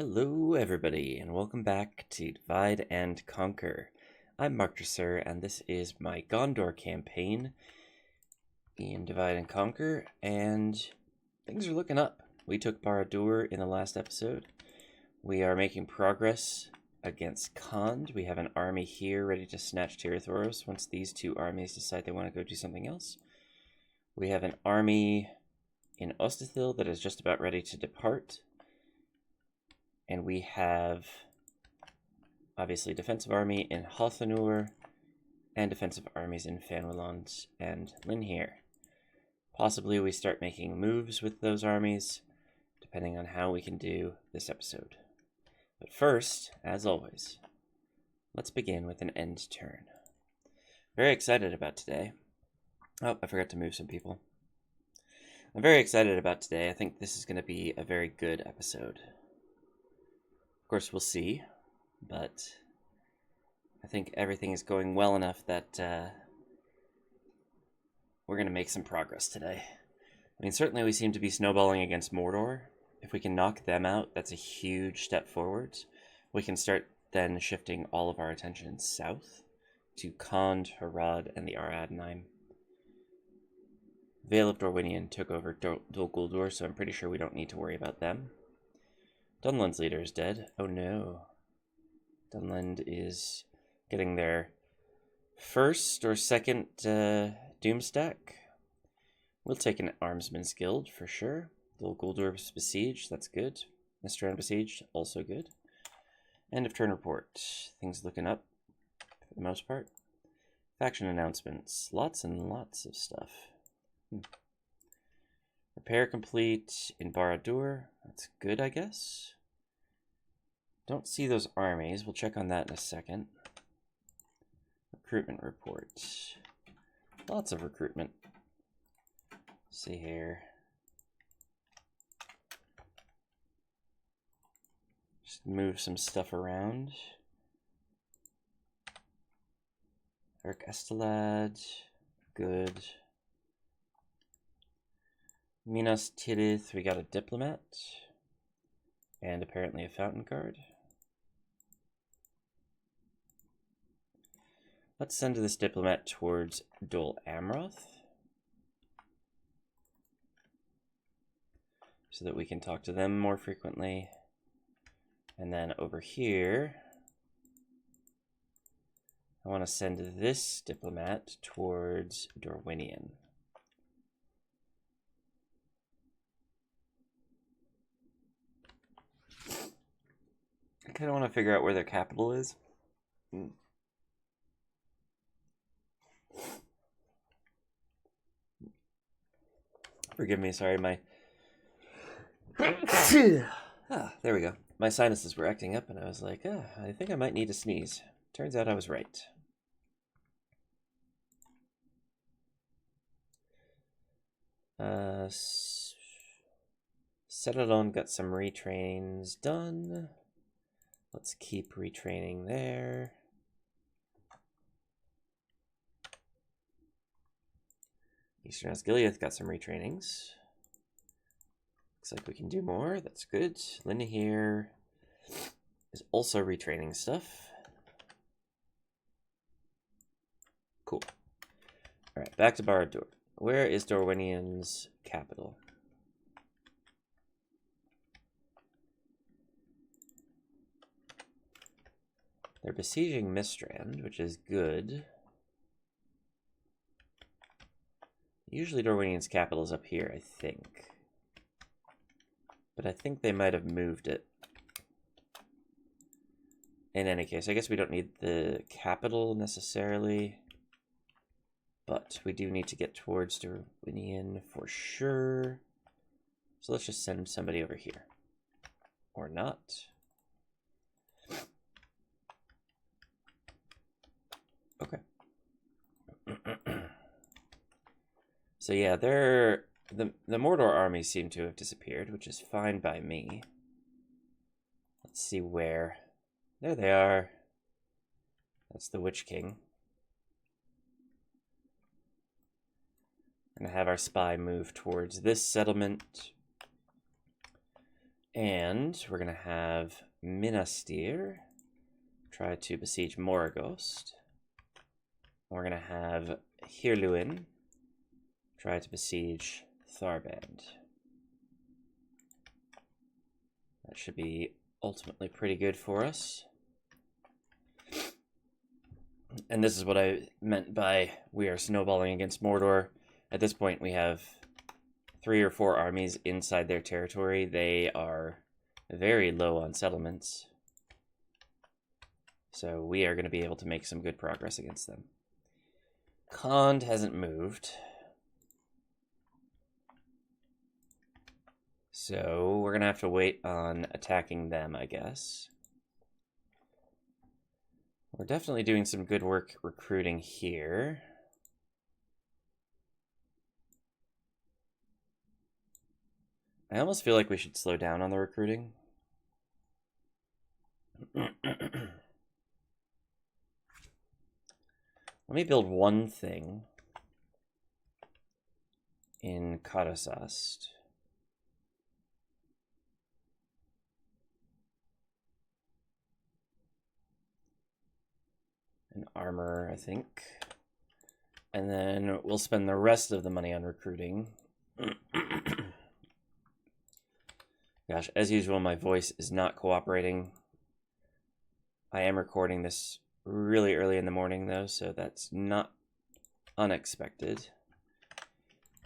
Hello everybody, and welcome back to Divide and Conquer. I'm Marcusser, and this is my Gondor campaign in Divide and Conquer, and things are looking up. We took Barad-dûr in the last episode. We are making progress against Khand. We have an army here ready to snatch traitorous once these two armies decide they want to go do something else. We have an army in Ostithil that is just about ready to depart. And we have, obviously, defensive army in Hothanur and defensive armies in Fanwilond and Linhir. Possibly we start making moves with those armies, depending on how we can do this episode. But first, as always, let's begin with an end turn. Very excited about today. Oh, I forgot to move some people. I'm very excited about today. I think this is going to be a very good episode. Of course, we'll see, but I think everything is going well enough that we're going to make some progress today. I mean, certainly we seem to be snowballing against Mordor. If we can knock them out, that's a huge step forwards. We can start then shifting all of our attention south to Khand, Harad, and the Aradnaim. Vale of Dorwinion took over Dol Guldur, so I'm pretty sure we don't need to worry about them. Dunland's leader is dead. Oh no. Dunland is getting their first or second Doomstack. We'll take an Armsman's Guild for sure. Dol Guldur's besieged, that's good. Mistran besieged, also good. End of turn report. Things looking up for the most part. Faction announcements. Lots and lots of stuff. Repair complete in Barad-dûr. That's good, I guess. Don't see those armies. We'll check on that in a second. Recruitment report. Lots of recruitment. Let's see here. Just move some stuff around. Eric Estelad. Good. Minas Tirith, we got a diplomat. And apparently a fountain guard. Let's send this diplomat towards Dol Amroth, so that we can talk to them more frequently. And then over here, I want to send this diplomat towards Dorwinion. I kind of want to figure out where their capital is. Forgive me, sorry, my... there we go. My sinuses were acting up, and I was like, I think I might need a sneeze. Turns out I was right. Settlon got some retrains done. Let's keep retraining there. Eastern Osgiliath got some retrainings. Looks like we can do more. That's good. Linhir is also retraining stuff. Cool. Alright, back to Barad-dûr. Where is Dorwinion's capital? They're besieging Mistran, which is good. Usually Dorwinion's capital is up here, I think. But I think they might have moved it. In any case, I guess we don't need the capital necessarily. But we do need to get towards Dorwinion for sure. So let's just send somebody over here. Or not. Okay. So yeah, the Mordor armies seem to have disappeared, which is fine by me. Let's see where. There they are. That's the Witch King. We're gonna have our spy move towards this settlement. And we're going to have Minastir try to besiege Moraghost. We're going to have Hirluin try to besiege Tharband. That should be ultimately pretty good for us. And this is what I meant by we are snowballing against Mordor. At this point, we have 3 or 4 armies inside their territory. They are very low on settlements. So we are going to be able to make some good progress against them. Khand hasn't moved. So we're going to have to wait on attacking them, I guess. We're definitely doing some good work recruiting here. I almost feel like we should slow down on the recruiting. Let me build one thing in Karasast. An armor, I think. And then we'll spend the rest of the money on recruiting. Gosh, as usual, my voice is not cooperating. I am recording this really early in the morning, though, so that's not unexpected.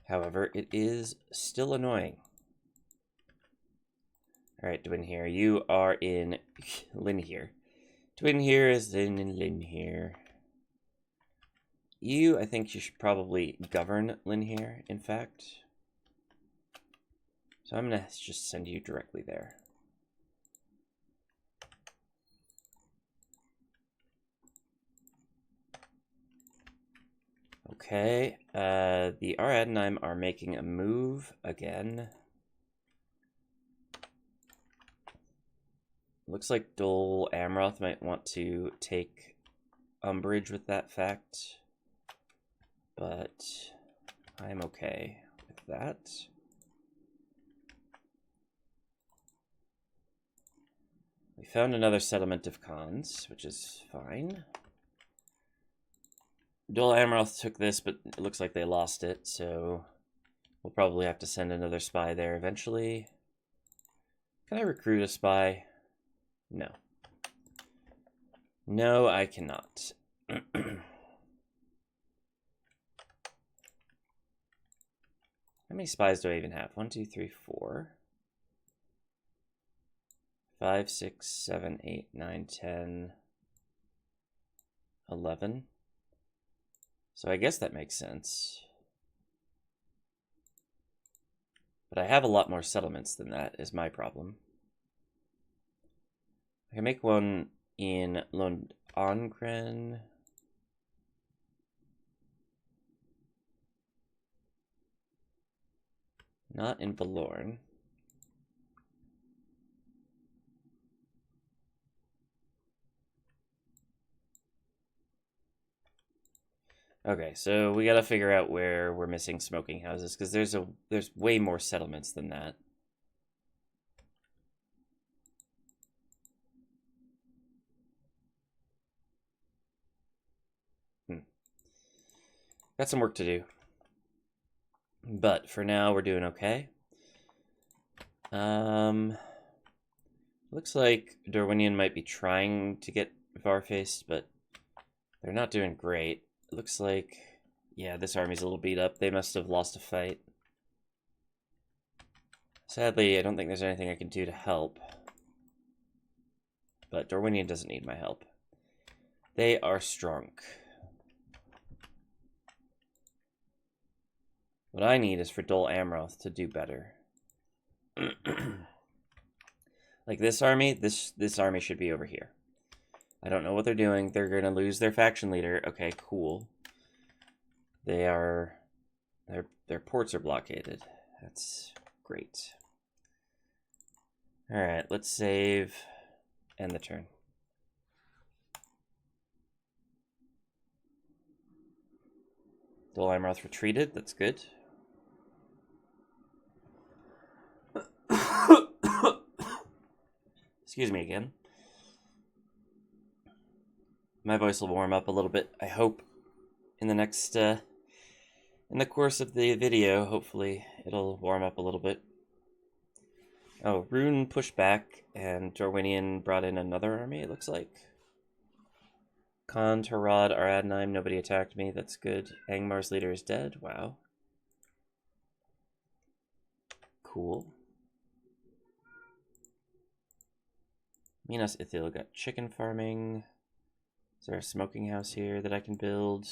However, it is still annoying. All right, Duinhir, you are in Linhir. Duinhir is in Linhir. You, I think you should probably govern Linhir, in fact. So I'm going to just send you directly there. Okay, the Aradnaim are making a move again. Looks like Dol Amroth might want to take umbrage with that fact, but I'm okay with that. We found another settlement of Khans, which is fine. Dol Amroth took this, but it looks like they lost it, so we'll probably have to send another spy there eventually. Can I recruit a spy? No. No, I cannot. How many spies do I even have? 1, 2, 3, 4. 5, 6, 7, 8, 9, 10, 11. So I guess that makes sense. But I have a lot more settlements than that, is my problem. I can make one in Londongren. Not in Valorn. Okay, so we gotta figure out where we're missing smoking houses, because there's way more settlements than that. Got some work to do. But for now, we're doing okay. Looks like Dorwinion might be trying to get Varfaced, but they're not doing great. It looks like, yeah, this army's a little beat up. They must have lost a fight. Sadly, I don't think there's anything I can do to help. But Dorwinion doesn't need my help. They are strong. What I need is for Dol Amroth to do better. Like this army, this army should be over here. I don't know what they're doing. They're going to lose their faction leader. Okay, cool. Their ports are blockaded. That's great. All right, let's save, end the turn. Dol Amroth retreated. That's good. Excuse me again. My voice will warm up a little bit, I hope, in the next, in the course of the video. Hopefully it'll warm up a little bit. Oh, Rune pushed back, and Dorwinian brought in another army, it looks like. Khan, Tarad, Aradnaim, nobody attacked me, that's good. Angmar's leader is dead, wow. Cool. Minas Ithil got chicken farming. Is there a smoking house here that I can build?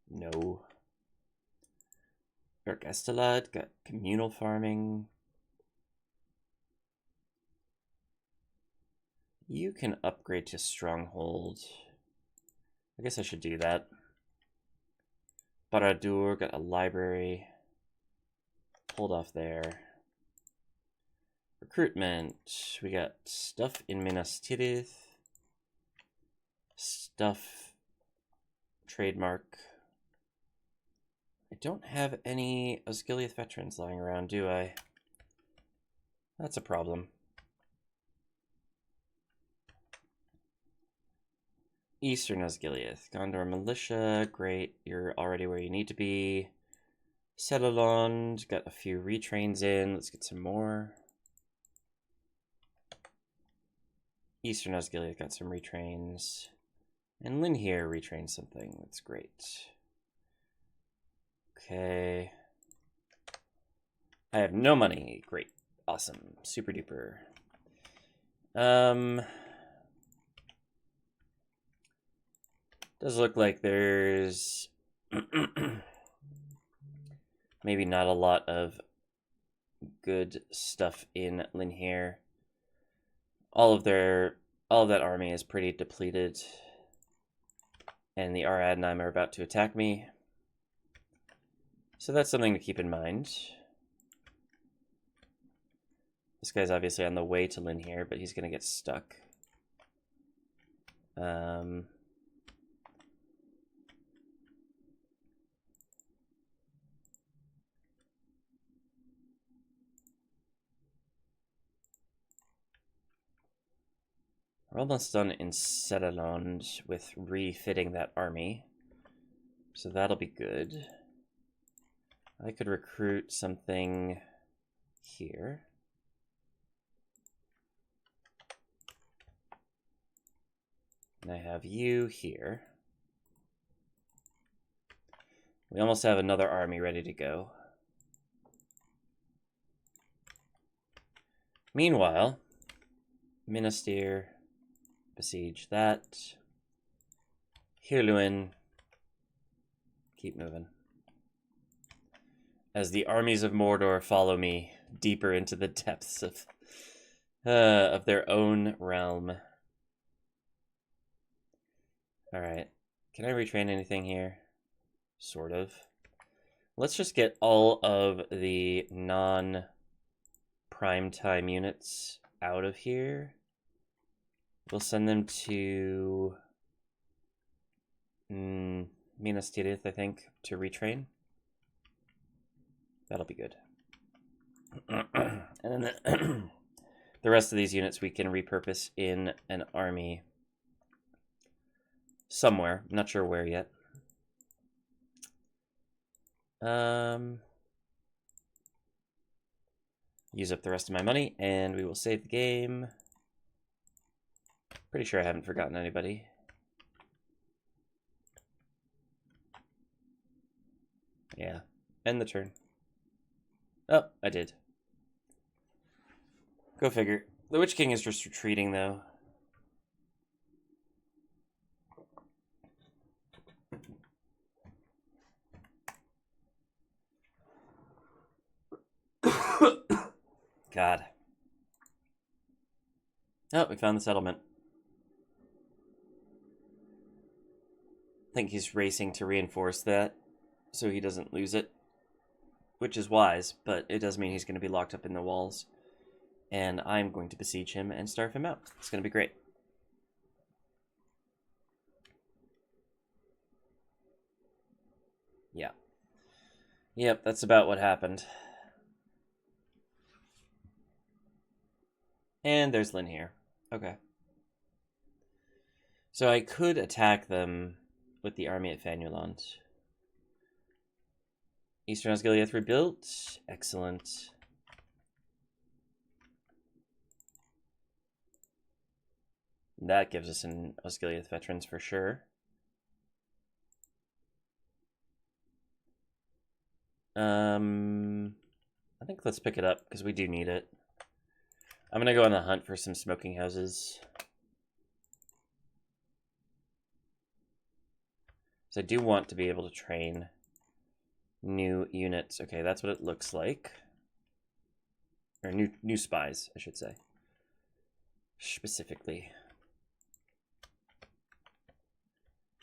No. Ergestalad got communal farming. You can upgrade to stronghold. I guess I should do that. Baradur got a library. Hold off there. Recruitment. We got stuff in Minas Tirith. Stuff. Trademark. I don't have any Osgiliath veterans lying around, do I? That's a problem. Eastern Osgiliath. Gondor Militia. Great. You're already where you need to be. Settlond. Got a few retrains in. Let's get some more. Eastern Osgiliath got some retrains. And Linhir retrained something. That's great. Okay. I have no money. Great. Awesome. Super duper. Does look like there's maybe not a lot of good stuff in Linhir. All of that army is pretty depleted. And the Aradnaim are about to attack me. So that's something to keep in mind. This guy's obviously on the way to Linhir, but he's going to get stuck. We're almost done in Settlond with refitting that army. So that'll be good. I could recruit something here. And I have you here. We almost have another army ready to go. Meanwhile, Minas Tirith, besiege that. Hirluin, keep moving. As the armies of Mordor follow me deeper into the depths of their own realm. Alright, can I retrain anything here? Sort of. Let's just get all of the non-primetime units out of here. We'll send them to Minas Tirith, I think, to retrain. That'll be good. And then the rest of these units we can repurpose in an army somewhere. I'm not sure where yet. Use up the rest of my money, and we will save the game. Pretty sure I haven't forgotten anybody. Yeah, end the turn. Oh, I did. Go figure. The Witch King is just retreating, though. God. Oh, we found the settlement. I think he's racing to reinforce that so he doesn't lose it, which is wise, but it does mean he's going to be locked up in the walls. And I'm going to besiege him and starve him out. It's going to be great. Yeah. Yep, that's about what happened. And there's Linhir. Okay. So I could attack them with the army at Fanuland. Eastern Osgiliath rebuilt. Excellent. That gives us an Osgiliath veterans for sure. I think let's pick it up because we do need it. I'm gonna go on the hunt for some smoking houses. So I do want to be able to train new units. Okay, that's what it looks like. Or new spies, I should say. Specifically.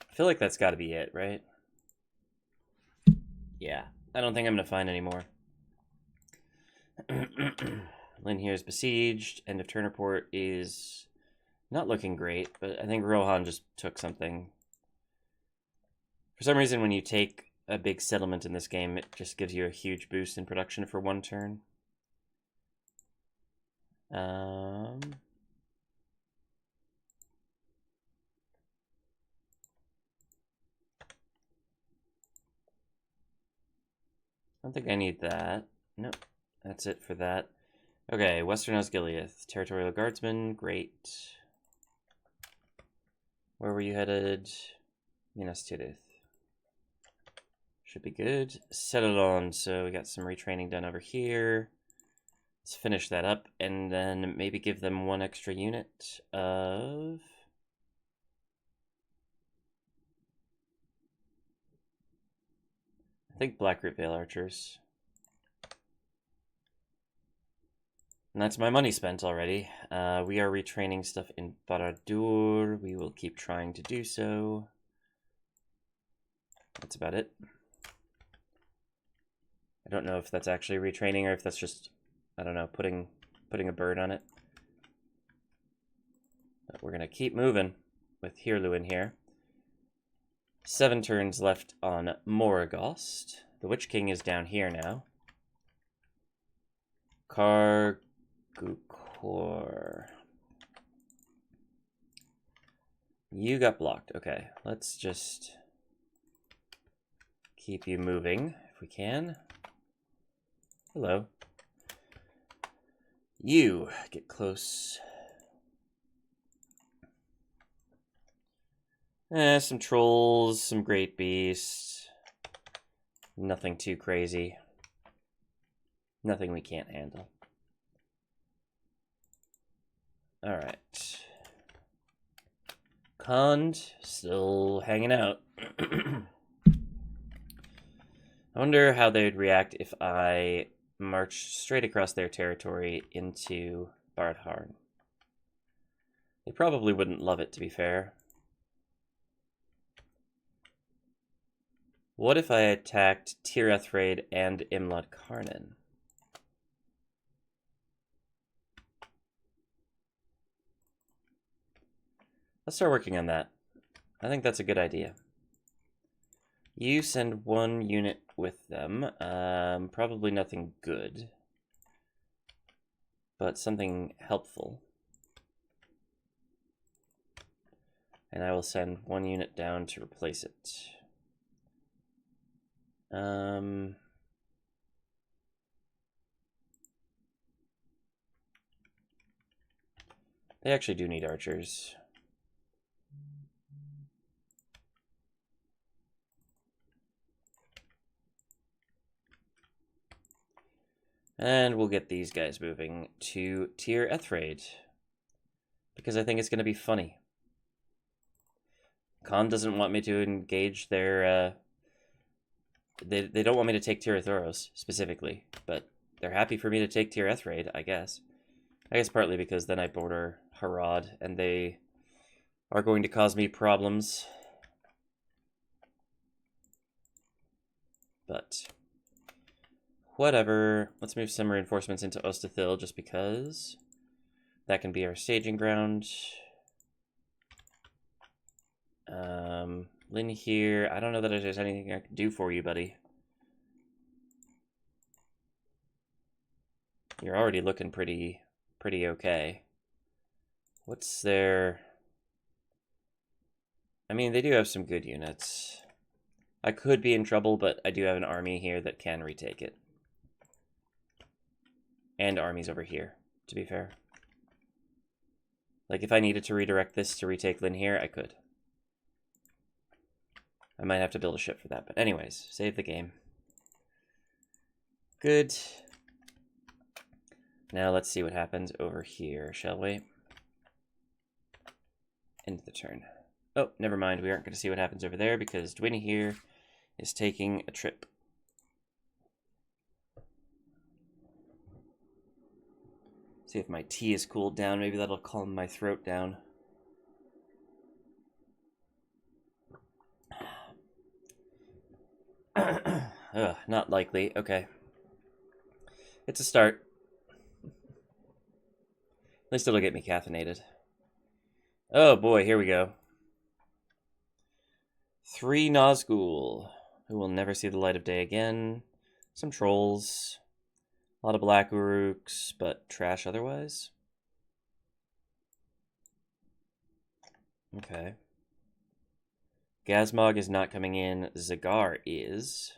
I feel like that's got to be it, right? Yeah, I don't think I'm going to find any more. Linhir is besieged. End of turn report is not looking great, but I think Rohan just took something. For some reason, when you take a big settlement in this game, it just gives you a huge boost in production for one turn. I don't think I need that. Nope, that's it for that. Okay, Western Osgiliath, Territorial Guardsmen, great. Where were you headed? Minas Tirith. Should be good. Settle on, so we got some retraining done over here. Let's finish that up, and then maybe give them one extra unit of... I think Blackroot Vale Archers. And that's my money spent already. We are retraining stuff in Barad-dûr. We will keep trying to do so. That's about it. I don't know if that's actually retraining or if that's just, I don't know, putting a bird on it. But we're going to keep moving with Hirluin here. 7 turns left on Moraghost. The Witch King is down here now. Kargukor. You got blocked. Okay, let's just keep you moving if we can. Hello. You get close. Some trolls, some great beasts. Nothing too crazy. Nothing we can't handle. Alright. Khand, still hanging out. I wonder how they'd react if I marched straight across their territory into Bardharn. They probably wouldn't love it, to be fair. What if I attacked Tir Ethraid and Imlad Karnan? Let's start working on that. I think that's a good idea. You send 1 unit with them. Probably nothing good, but something helpful. And I will send 1 unit down to replace it. They actually do need archers. And we'll get these guys moving to Tir Ethraid, because I think it's going to be funny. Khan doesn't want me to engage their... They don't want me to take Tir Thoros, specifically, but they're happy for me to take Tir Ethraid, I guess. I guess partly because then I border Harad, and they are going to cause me problems. But... whatever. Let's move some reinforcements into Ostathil just because that can be our staging ground. Linhir, I don't know that there's anything I can do for you, buddy. You're already looking pretty okay. What's their... I mean, they do have some good units. I could be in trouble, but I do have an army here that can retake it. And armies over here, to be fair. Like, if I needed to redirect this to retake Linhir, I could. I might have to build a ship for that, but anyways, save the game. Good. Now let's see what happens over here, shall we? End the turn. Oh, never mind. We aren't going to see what happens over there because Duinhir is taking a trip. See if my tea is cooled down. Maybe that'll calm my throat down. Ugh, not likely. Okay. It's a start. At least it'll get me caffeinated. Oh boy, here we go. 3 Nazgul, who will never see the light of day again. Some trolls. A lot of black Uruks, but trash otherwise. Okay. Gazmog is not coming in. Zagar is.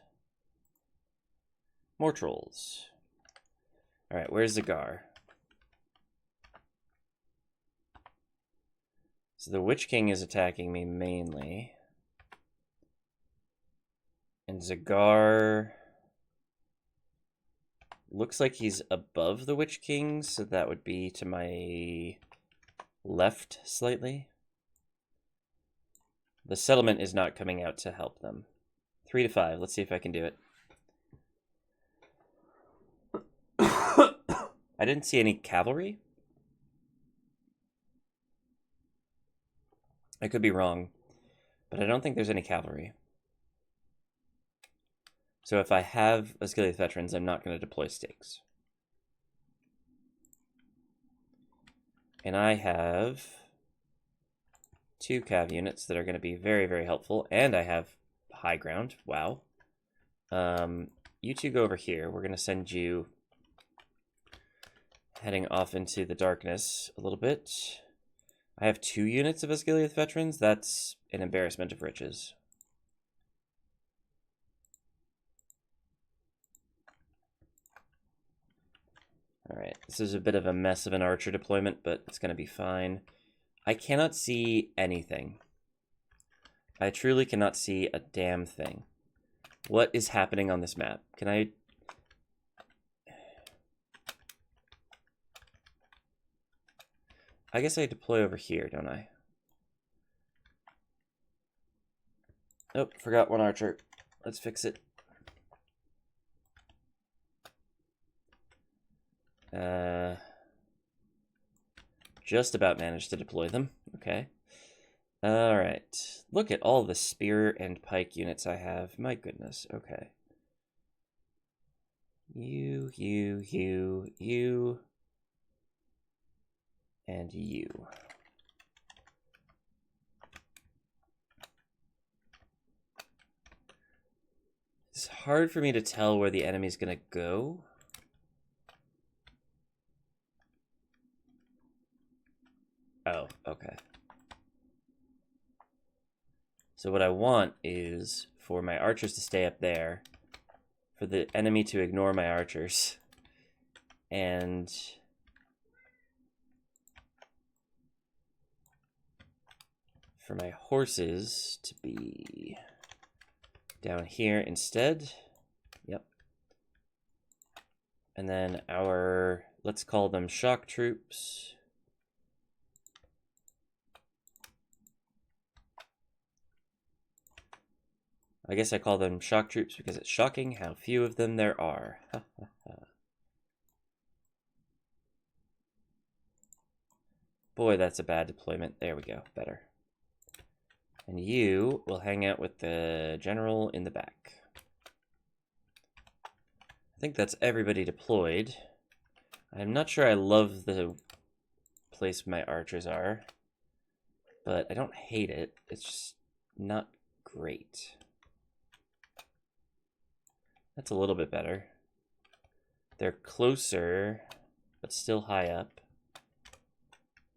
More trolls. Alright, where's Zagar? So the Witch King is attacking me mainly. And Zagar looks like he's above the Witch King, so that would be to my left slightly. The settlement is not coming out to help them. 3 to 5. Let's see if I can do it. I didn't see any cavalry. I could be wrong, but I don't think there's any cavalry. So if I have Asgiliath veterans, I'm not going to deploy stakes. And I have 2 cav units that are going to be very, very helpful. And I have high ground. Wow. You two go over here. We're going to send you heading off into the darkness a little bit. I have 2 units of Asgiliath veterans. That's an embarrassment of riches. Alright, this is a bit of a mess of an archer deployment, but it's going to be fine. I cannot see anything. I truly cannot see a damn thing. What is happening on this map? Can I... I guess I deploy over here, don't I? Oh, forgot 1 archer. Let's fix it. Just about managed to deploy them. Okay. Alright. Look at all the spear and pike units I have. My goodness. Okay. You, and you. It's hard for me to tell where the enemy's gonna go. Oh, okay. So what I want is for my archers to stay up there, for the enemy to ignore my archers, and for my horses to be down here instead. Yep. And then our, let's call them shock troops. I guess I call them shock troops because it's shocking how few of them there are. Boy, that's a bad deployment. There we go. Better. And you will hang out with the general in the back. I think that's everybody deployed. I'm not sure I love the place my archers are, but I don't hate it. It's just not great. That's a little bit better. They're closer, but still high up.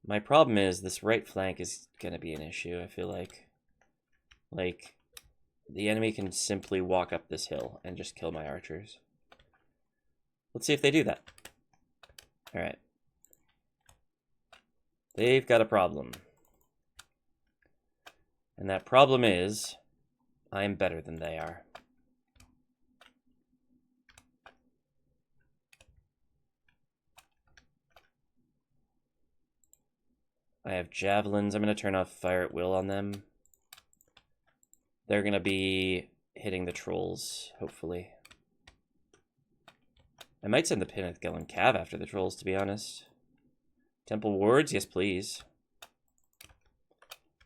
My problem is this right flank is going to be an issue, I feel like. Like, the enemy can simply walk up this hill and just kill my archers. Let's see if they do that. Alright. They've got a problem. And that problem is, I am better than they are. I have javelins. I'm going to turn off fire at will on them. They're going to be hitting the trolls, hopefully. I might send the Pinnacle and Cav after the trolls, to be honest. Temple wards? Yes, please.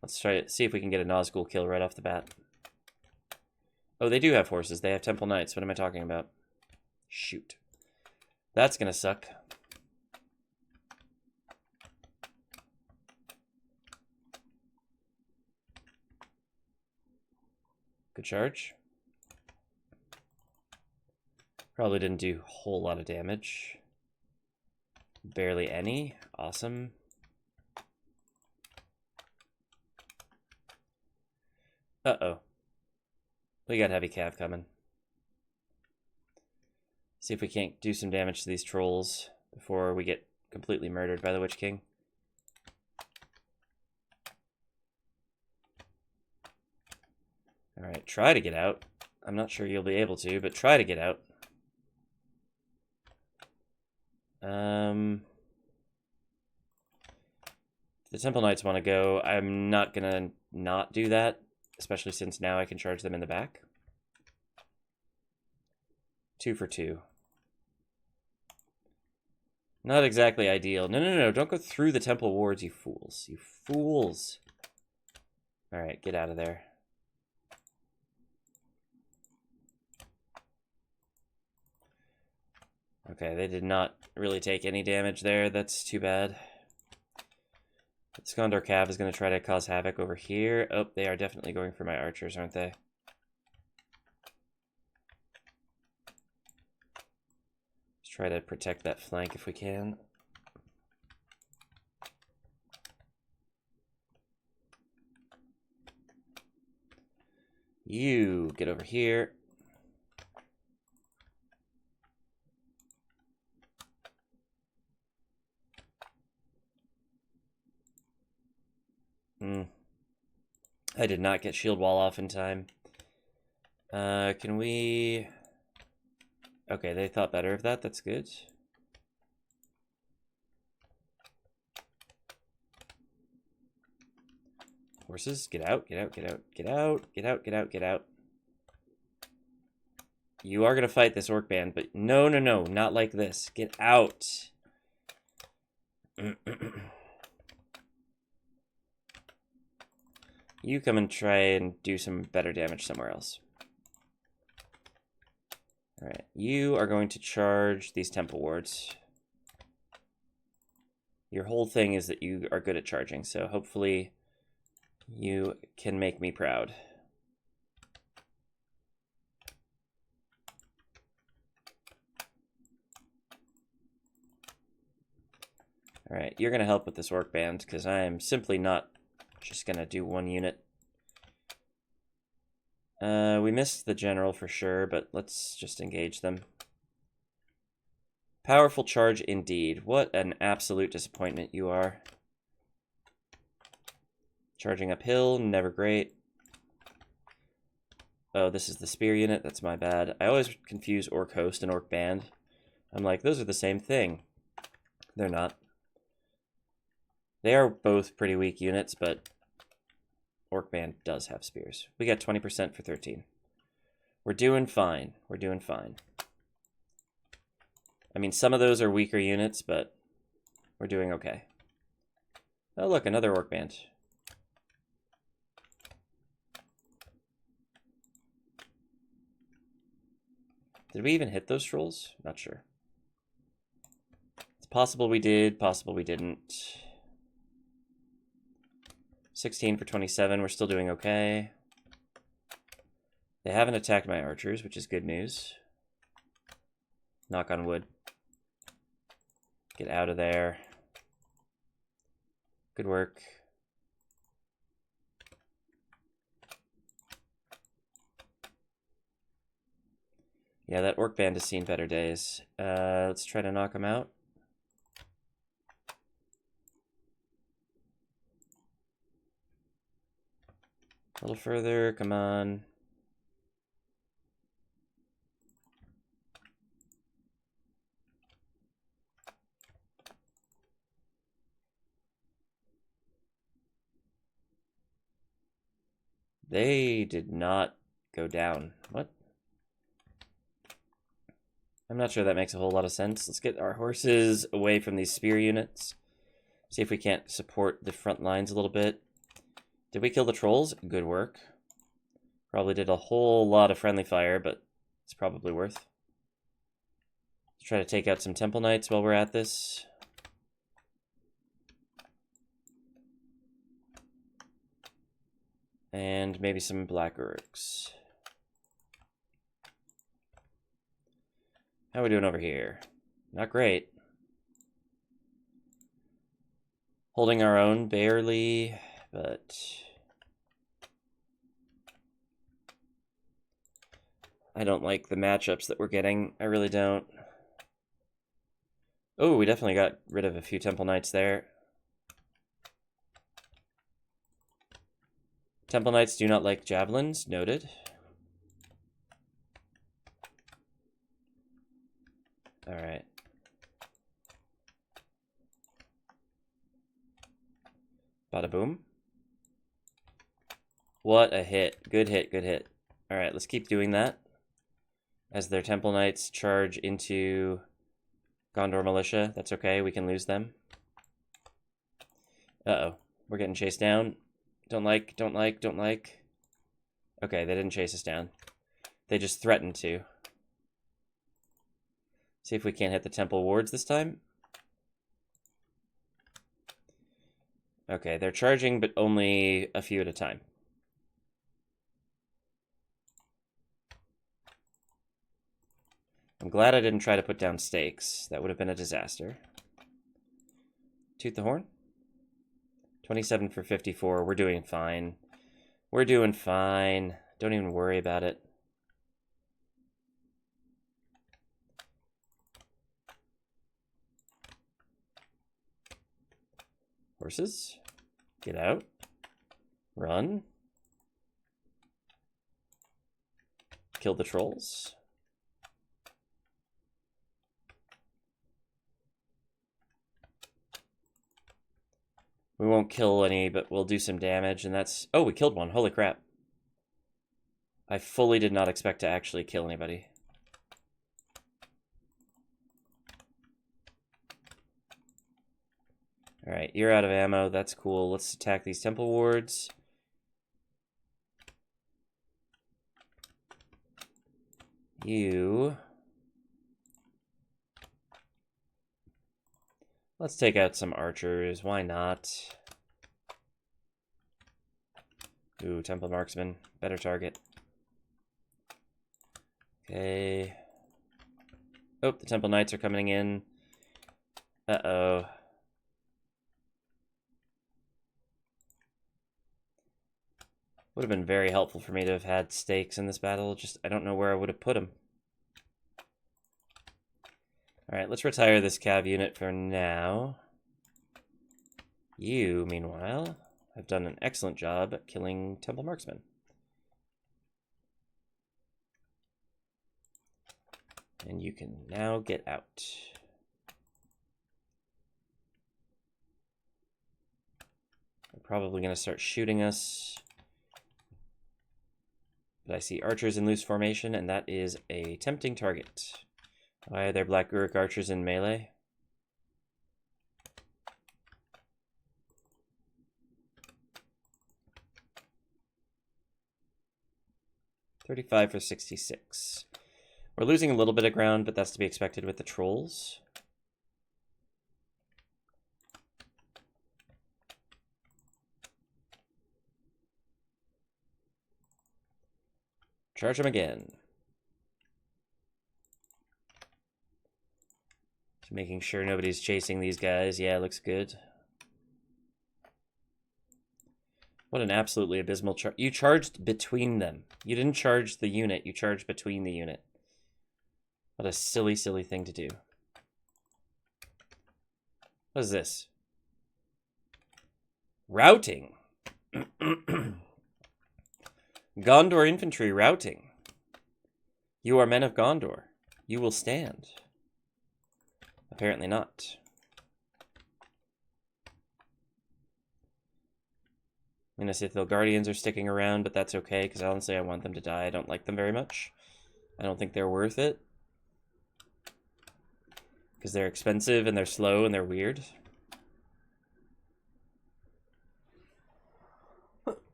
Let's try to see if we can get a Nazgul kill right off the bat. Oh, they do have horses. They have Temple Knights. What am I talking about? Shoot. That's going to suck. Good charge. Probably didn't do a whole lot of damage. Barely any. Awesome. Uh-oh. We got heavy cav coming. See if we can't do some damage to these trolls before we get completely murdered by the Witch King. Alright, try to get out. I'm not sure you'll be able to, but try to get out. The Temple Knights want to go. I'm not going to not do that, especially since now I can charge them in the back. 2 for 2. Not exactly ideal. No. Don't go through the temple wards, you fools. You fools. Alright, get out of there. Okay, they did not really take any damage there. That's too bad. This Gondor Cav is going to try to cause havoc over here. Oh, they are definitely going for my archers, aren't they? Let's try to protect that flank if we can. You get over here. I did not get shield wall off in time. Can we... Okay, they thought better of that. That's good. Horses, get out, get out, get out, get out, get out, get out, get out. You are going to fight this orc band, but no, not like this. Get out. You come and try and do some better damage somewhere else. Alright, you are going to charge these temple wards. Your whole thing is that you are good at charging, so hopefully you can make me proud. Alright, you're going to help with this orc band, because I am simply not just going to do one unit. We missed the general for sure, but let's just engage them. Powerful charge indeed. What an absolute disappointment you are. Charging uphill, never great. Oh, this is the spear unit. That's my bad. I always confuse orc host and orc band. I'm like, those are the same thing. They're not. They are both pretty weak units, but orc band does have spears. We got 20% for 13. We're doing fine. We're doing fine. I mean, some of those are weaker units, but we're doing okay. Oh, look, another orc band. Did we even hit those trolls? Not sure. It's possible we did, possible we didn't. 16 for 27, we're still doing okay. They haven't attacked my archers, which is good news. Knock on wood. Get out of there. Good work. Yeah, that orc band has seen better days. Let's try to knock him out. A little further, come on. They did not go down. What? I'm not sure that makes a whole lot of sense. Let's get our horses away from these spear units. See if we can't support the front lines a little bit. Did we kill the trolls? Good work. Probably did a whole lot of friendly fire, but it's probably worth. Let's try to take out some temple knights while we're at this. And maybe some black orcs. How are we doing over here? Not great. Holding our own barely, but I don't like the matchups that we're getting. I really don't. Oh, we definitely got rid of a few temple knights there. Temple knights do not like javelins. Noted. All right. Bada boom. What a hit. Good hit, good hit. All right, let's keep doing that. As their temple knights charge into Gondor militia. That's okay, we can lose them. Uh-oh. We're getting chased down. Don't like. Okay, they didn't chase us down. They just threatened to. See if we can't hit the temple wards this time. Okay, they're charging, but only a few at a time. I'm glad I didn't try to put down stakes. That would have been a disaster. Toot the horn. 27 for 54. We're doing fine. We're doing fine. Don't even worry about it. Horses. Get out. Run. Kill the trolls. We won't kill any, but we'll do some damage, and that's... Oh, we killed one. Holy crap. I fully did not expect to actually kill anybody. Alright, you're out of ammo. That's cool. Let's attack these temple wards. You... Let's take out some archers. Why not? Ooh, temple marksman. Better target. Okay. Oh, the temple knights are coming in. Uh-oh. Would have been very helpful for me to have had stakes in this battle. Just, I don't know where I would have put them. Alright, let's retire this cav unit for now. You, meanwhile, have done an excellent job at killing temple marksmen. And you can now get out. They're probably going to start shooting us. But I see archers in loose formation, and that is a tempting target. Why are there black Uruk archers in melee? $35 for 66. We're losing a little bit of ground, but that's to be expected with the trolls. Charge them again. Just making sure nobody's chasing these guys. Yeah, looks good. What an absolutely abysmal charge. You charged between them. You didn't charge the unit. You charged between the unit. What a silly, silly thing to do. What is this? Routing. Gondor infantry routing. You are men of Gondor. You will stand. Apparently not. Municipal Guardians are sticking around, but that's okay, because honestly I want them to die. I don't like them very much. I don't think they're worth it. Because they're expensive, and they're slow, and they're weird.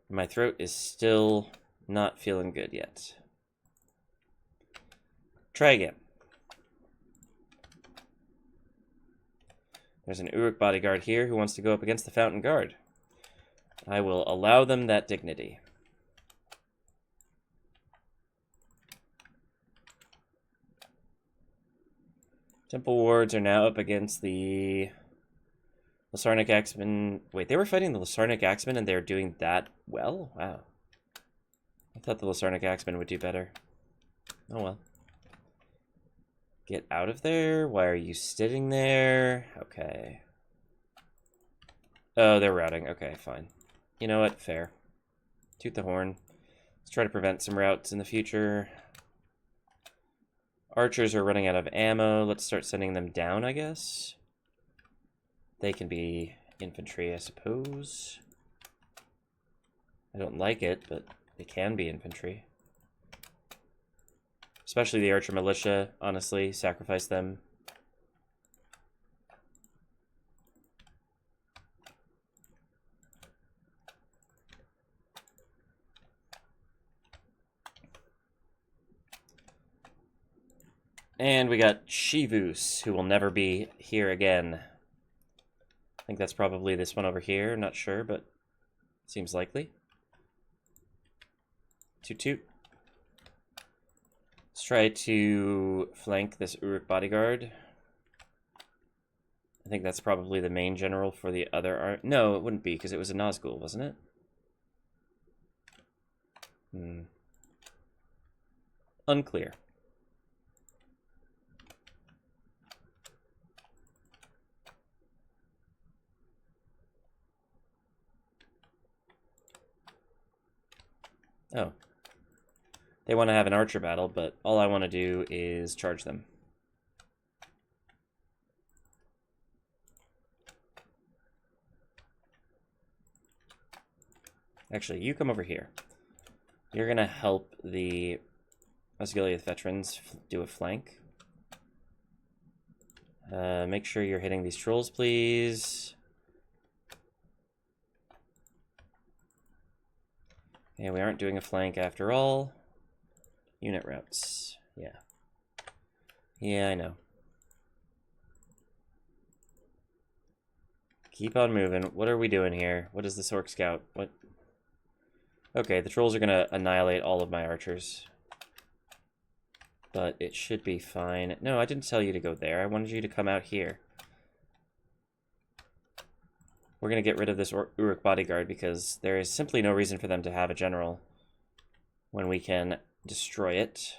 My throat is still not feeling good yet. Try again. There's an Uruk bodyguard here who wants to go up against the Fountain Guard. I will allow them that dignity. Temple Wards are now up against the Lasarnic Axemen. Wait, they were fighting the Lasarnic Axemen and they're doing that well? Wow. I thought the Lasarnic Axemen would do better. Oh well. Get out of there. Why are you sitting there? Okay. Oh, they're routing. Okay, fine. You know what? Fair. Toot the horn. Let's try to prevent some routes in the future. Archers are running out of ammo. Let's start sending them down, I guess. They can be infantry, I suppose. I don't like it, but they can be infantry. Especially the archer militia, honestly. Sacrifice them. And we got Mischievous, who will never be here again. I think that's probably this one over here. I'm not sure, but seems likely. Toot toot. Let's try to flank this Uruk bodyguard. I think that's probably the main general for the other no, it wouldn't be, because it was a Nazgul, wasn't it? Unclear. Oh. They want to have an archer battle, but all I want to do is charge them. Actually, you come over here. You're going to help the Osgiliath veterans do a flank. Make sure you're hitting these trolls, please. Yeah, we aren't doing a flank after all. Unit routes. Yeah. Yeah, I know. Keep on moving. What are we doing here? What is this Orc Scout? What? Okay, the trolls are going to annihilate all of my archers. But it should be fine. No, I didn't tell you to go there. I wanted you to come out here. We're going to get rid of this Uruk bodyguard because there is simply no reason for them to have a general when we can destroy it.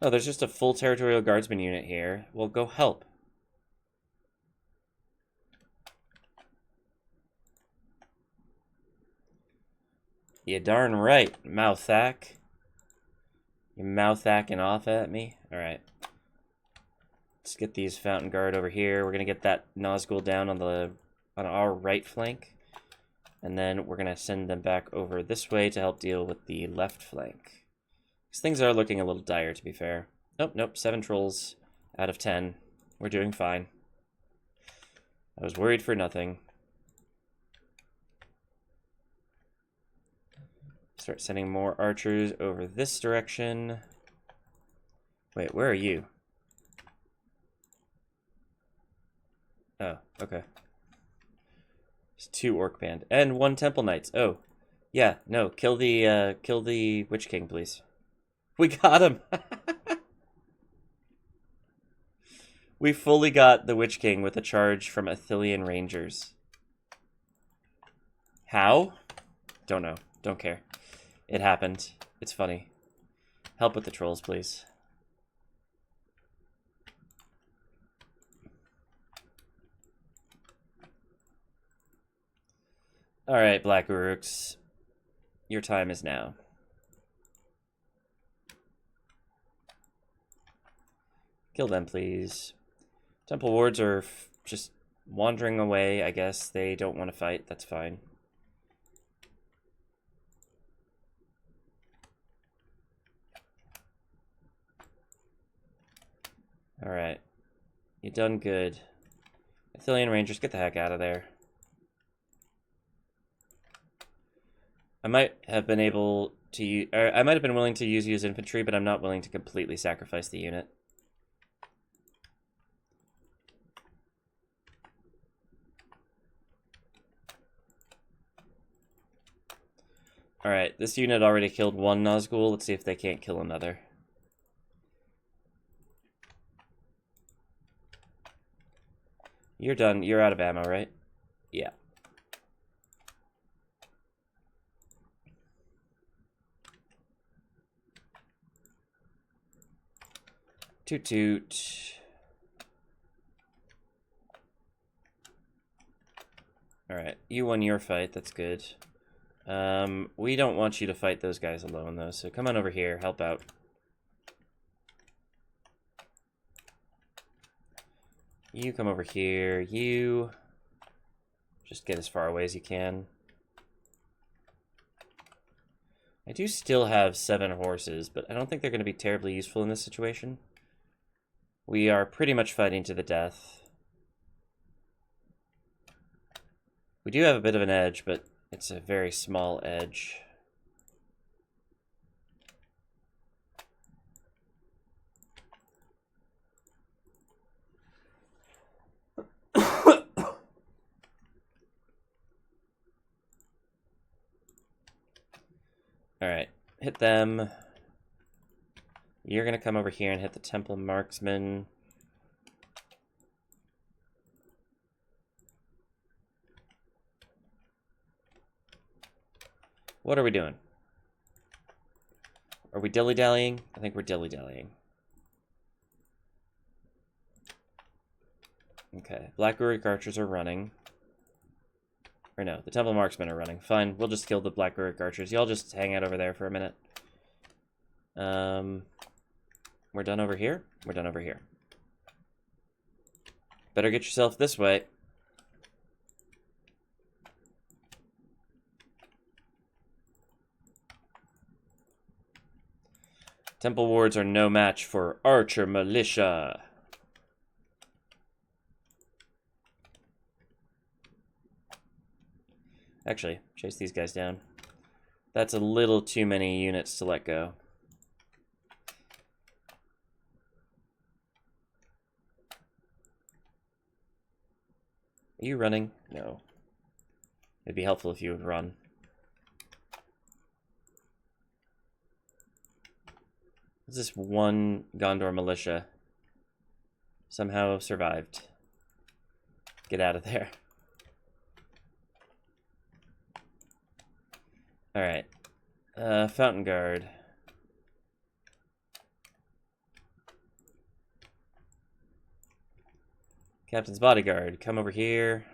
Oh, there's just a full territorial guardsman unit here. Well, go help. You darn right, Mouthack. You mouthacking off at me? Alright. Let's get these Fountain Guard over here. We're gonna get that Nazgul down on our right flank. And then we're gonna send them back over this way to help deal with the left flank. Because things are looking a little dire, to be fair. Nope, nope, 7 trolls out of 10. We're doing fine. I was worried for nothing. Start sending more archers over this direction. Wait, where are you? Oh, okay. There's 2 orc band and 1 temple knights. Oh, yeah, no, kill the Witch King, please. We got him. We fully got the Witch King with a charge from Athelian Rangers. How? Don't know. Don't care. It happened. It's funny. Help with the trolls, please. Alright, Black Uruks. Your time is now. Kill them, please. Temple wards are just wandering away, I guess. They don't want to fight. That's fine. Alright. You done good. Athelian Rangers, get the heck out of there. I might have been able to I might have been willing to use infantry, but I'm not willing to completely sacrifice the unit. Alright, this unit already killed 1 Nazgul. Let's see if they can't kill another. You're done. You're out of ammo, right? Yeah. Toot toot. Alright, you won your fight. That's good. We don't want you to fight those guys alone, though, so come on over here. Help out. You come over here. You just get as far away as you can. I do still have 7 horses, but I don't think they're going to be terribly useful in this situation. We are pretty much fighting to the death. We do have a bit of an edge, but it's a very small edge. Alright, hit them. You're gonna come over here and hit the temple marksman. What are we doing? Are we dilly-dallying? I think we're dilly-dallying. Okay, Black Uruk archers are running. Or no, the temple marksmen are running. Fine, we'll just kill the Black Uruk archers. Y'all just hang out over there for a minute. We're done over here? We're done over here. Better get yourself this way. Temple wards are no match for archer militia. Actually, chase these guys down. That's a little too many units to let go. Are you running? No. It'd be helpful if you would run. This 1 Gondor militia somehow survived. Get out of there. Alright. Fountain Guard. Captain's Bodyguard, come over here.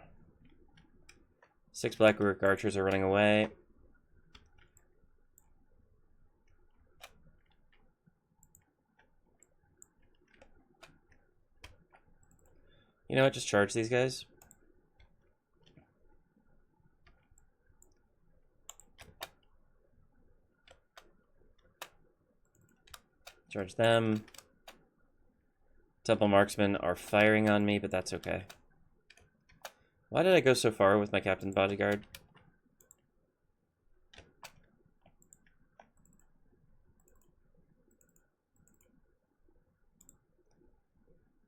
6 Black Uruk archers are running away. You know what, just charge these guys. Charge them. Temple marksmen are firing on me, but that's okay. Why did I go so far with my captain's bodyguard?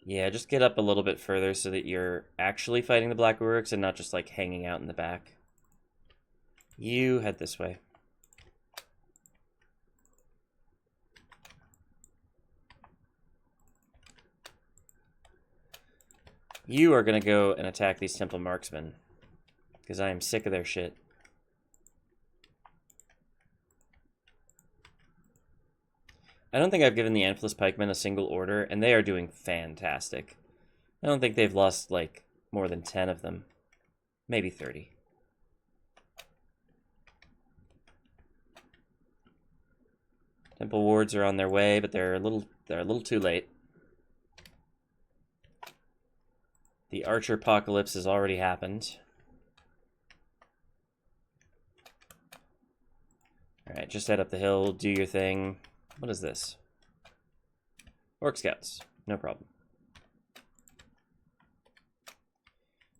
Yeah, just get up a little bit further so that you're actually fighting the Black Uruks and not just, like, hanging out in the back. You head this way. You are going to go and attack these Temple Marksmen, because I am sick of their shit. I don't think I've given the Antlerless Pikemen a single order, and they are doing fantastic. I don't think they've lost, like, more than 10 of them. Maybe 30. Temple Wards are on their way, but they're a little too late. The Archer Apocalypse has already happened. Alright, just head up the hill, do your thing. What is this? Orc Scouts. No problem.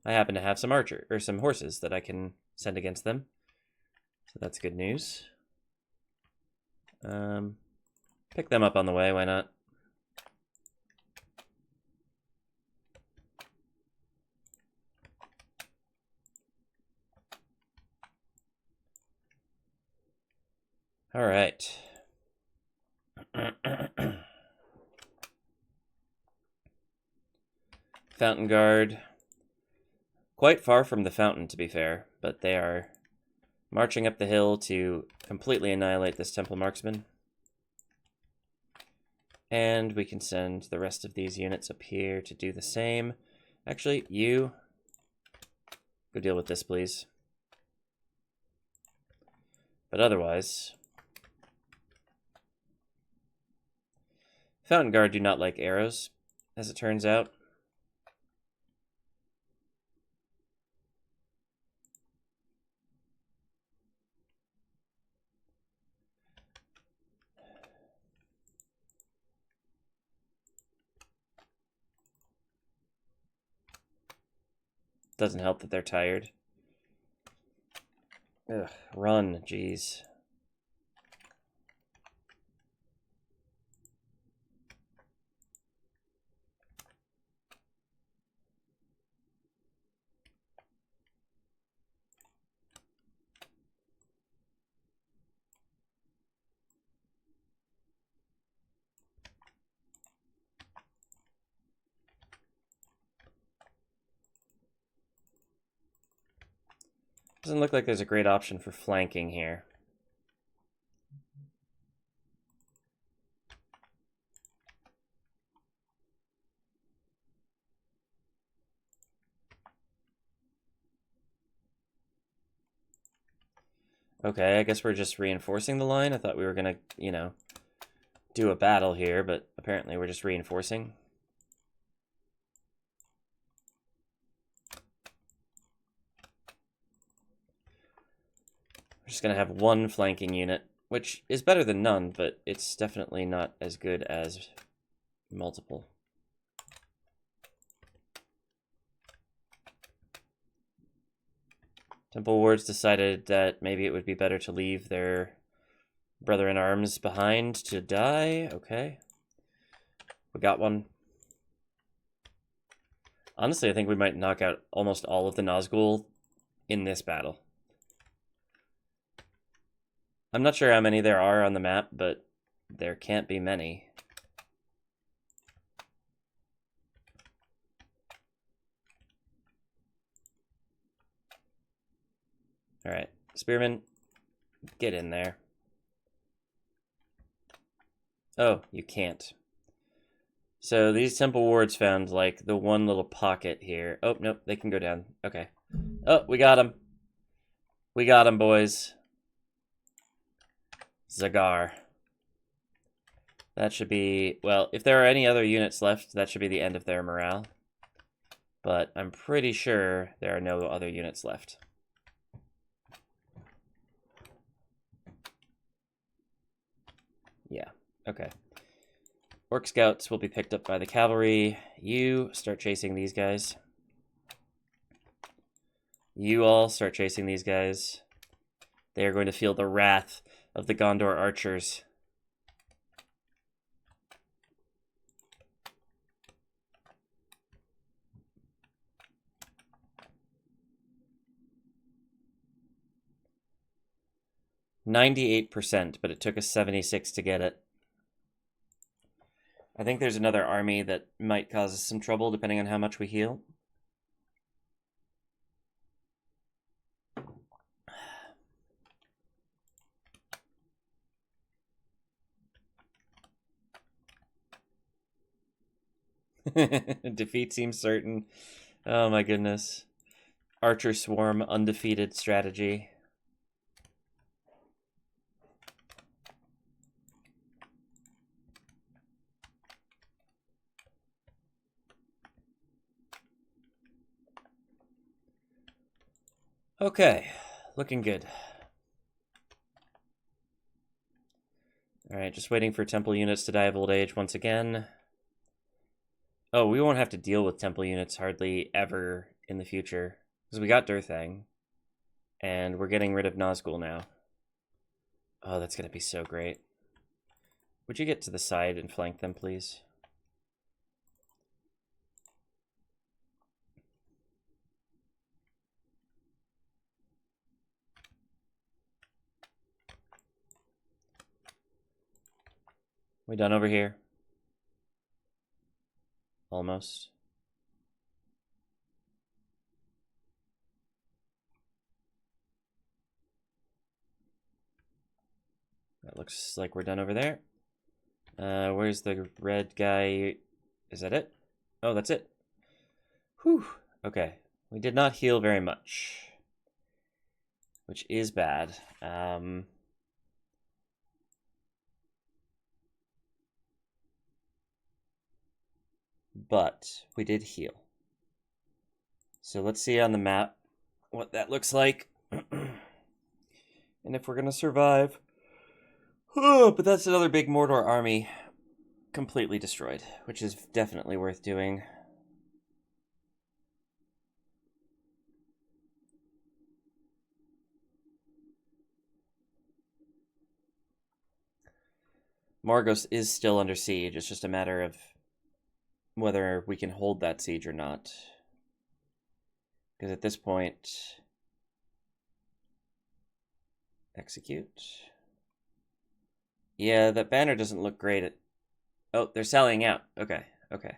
I happen to have some some horses that I can send against them. So that's good news. Pick them up on the way, why not? All right. Fountain Guard. Quite far from the fountain, to be fair, but they are marching up the hill to completely annihilate this Temple Marksman. And we can send the rest of these units up here to do the same. Actually, you go deal with this, please. But otherwise, Fountain Guard do not like arrows, as it turns out. Doesn't help that they're tired. Ugh, run, jeez. Doesn't look like there's a great option for flanking here. Okay, I guess we're just reinforcing the line. I thought we were gonna, you know, do a battle here, but apparently we're just reinforcing. We're just gonna have one flanking unit, which is better than none, but it's definitely not as good as multiple. Temple Wards decided that maybe it would be better to leave their brother-in-arms behind to die. Okay. We got one. Honestly, I think we might knock out almost all of the Nazgul in this battle. I'm not sure how many there are on the map, but there can't be many. Alright, Spearman, get in there. Oh, you can't. So these Temple Wards found, like, the one little pocket here. Oh, nope, they can go down. Okay. Oh, we got him. We got him, boys. Zagar. That should be... Well, if there are any other units left, that should be the end of their morale. But I'm pretty sure there are no other units left. Yeah, okay. Orc Scouts will be picked up by the cavalry. You start chasing these guys. You all start chasing these guys. They are going to feel the wrath of the Gondor archers. 98%, but it took us 76 to get it. I think there's another army that might cause us some trouble depending on how much we heal. Defeat seems certain. Oh my goodness. Archer Swarm, undefeated strategy. Okay, looking good. Alright, just waiting for temple units to die of old age once again. Oh, we won't have to deal with temple units hardly ever in the future. Because we got Durthang. And we're getting rid of Nazgul now. Oh, that's going to be so great. Would you get to the side and flank them, please? We done over here? Almost. That looks like we're done over there. Where's the red guy? Is that it? Oh, that's it. Whew. Okay. We did not heal very much, which is bad. But we did heal. So let's see on the map what that looks like. And if we're going to survive. Oh, but that's another big Mordor army completely destroyed, which is definitely worth doing. Morgos is still under siege. It's just a matter of whether we can hold that siege or not. Because at this point... Execute. Yeah, that banner doesn't look great. Oh, they're sallying out. Okay. They're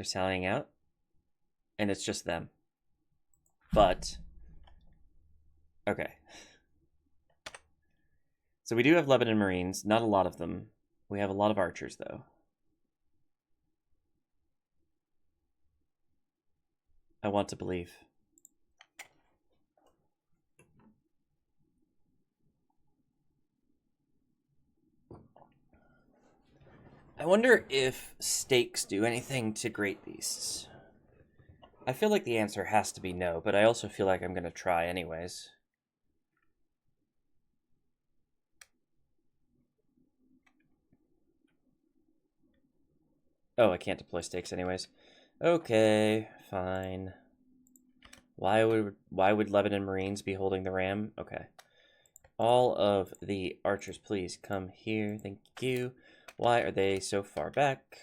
sallying out. And it's just them. But... Okay. So we do have Lebanon Marines. Not a lot of them. We have a lot of archers, though. I want to believe. I wonder if stakes do anything to great beasts. I feel like the answer has to be no, but I also feel like I'm going to try anyways. Oh, I can't deploy stakes anyways. Okay, fine. Why would Lebanon Marines be holding the ram? Okay. All of the archers, please come here. Thank you. Why are they so far back?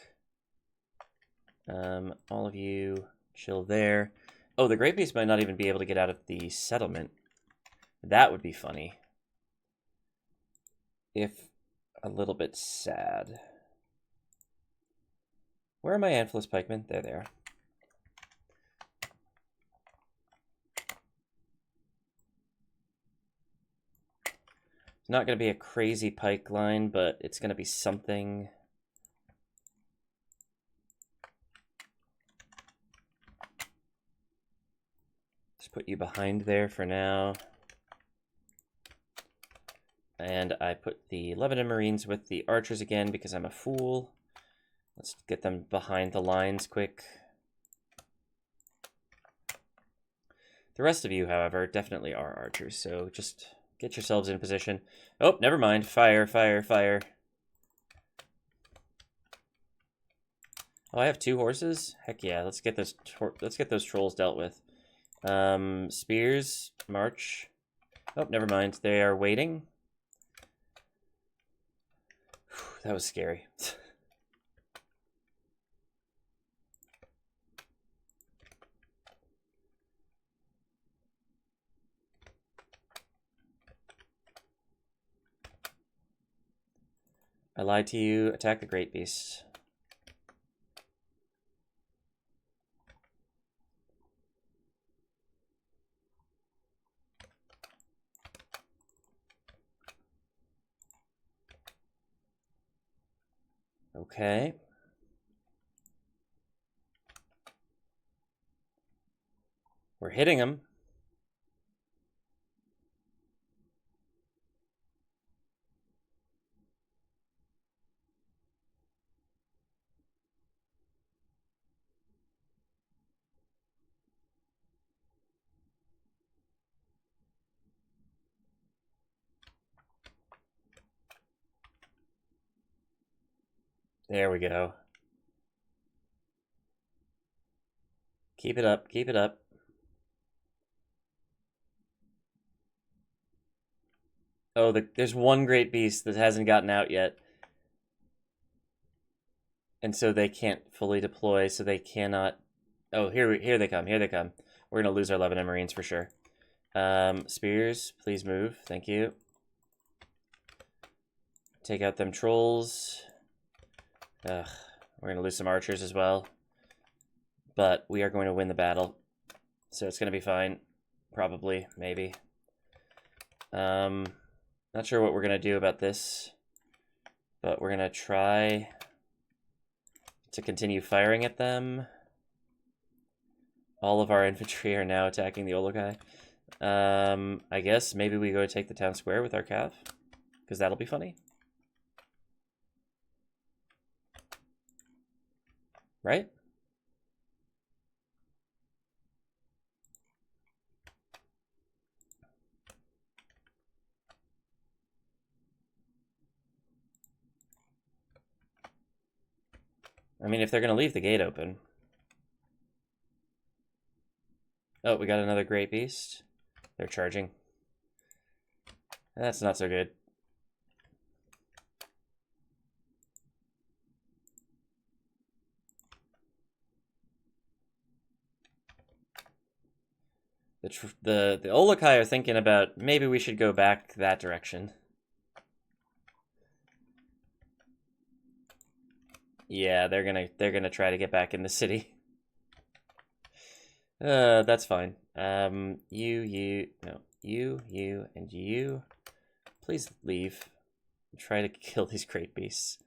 All of you chill there. Oh, the Great Beast might not even be able to get out of the settlement. That would be funny. If a little bit sad. Where are my Anthless pikemen? There they are. It's not going to be a crazy pike line, but it's going to be something. Just put you behind there for now. And I put the Lebanon Marines with the archers again because I'm a fool. Let's get them behind the lines quick. The rest of you, however, definitely are archers, so just get yourselves in position. Oh, never mind. Fire, fire, fire. Oh, I have 2 horses? Heck yeah, let's get those trolls dealt with. Spears, march. Oh, never mind. They are waiting. Whew, that was scary. I lied to you. Attack the Great Beast. Okay. We're hitting him. There we go. Keep it up, keep it up. Oh, there's one Great Beast that hasn't gotten out yet. And so they can't fully deploy, so they cannot... Oh, here they come, here they come. We're going to lose our Lebanon Marines for sure. Spears, please move. Thank you. Take out them trolls. Ugh, we're going to lose some archers as well. But we are going to win the battle. So it's going to be fine. Probably, maybe. Not sure what we're going to do about this. But we're going to try to continue firing at them. All of our infantry are now attacking the Olokai. I guess maybe we go take the town square with our cav. Because that'll be funny. Right? I mean, if they're going to leave the gate open. Oh, we got another Great Beast. They're charging. That's not so good. The Olokai are thinking about maybe we should go back that direction. Yeah, they're gonna try to get back in the city. That's fine. You, and you. Please leave. Try to kill these Great Beasts.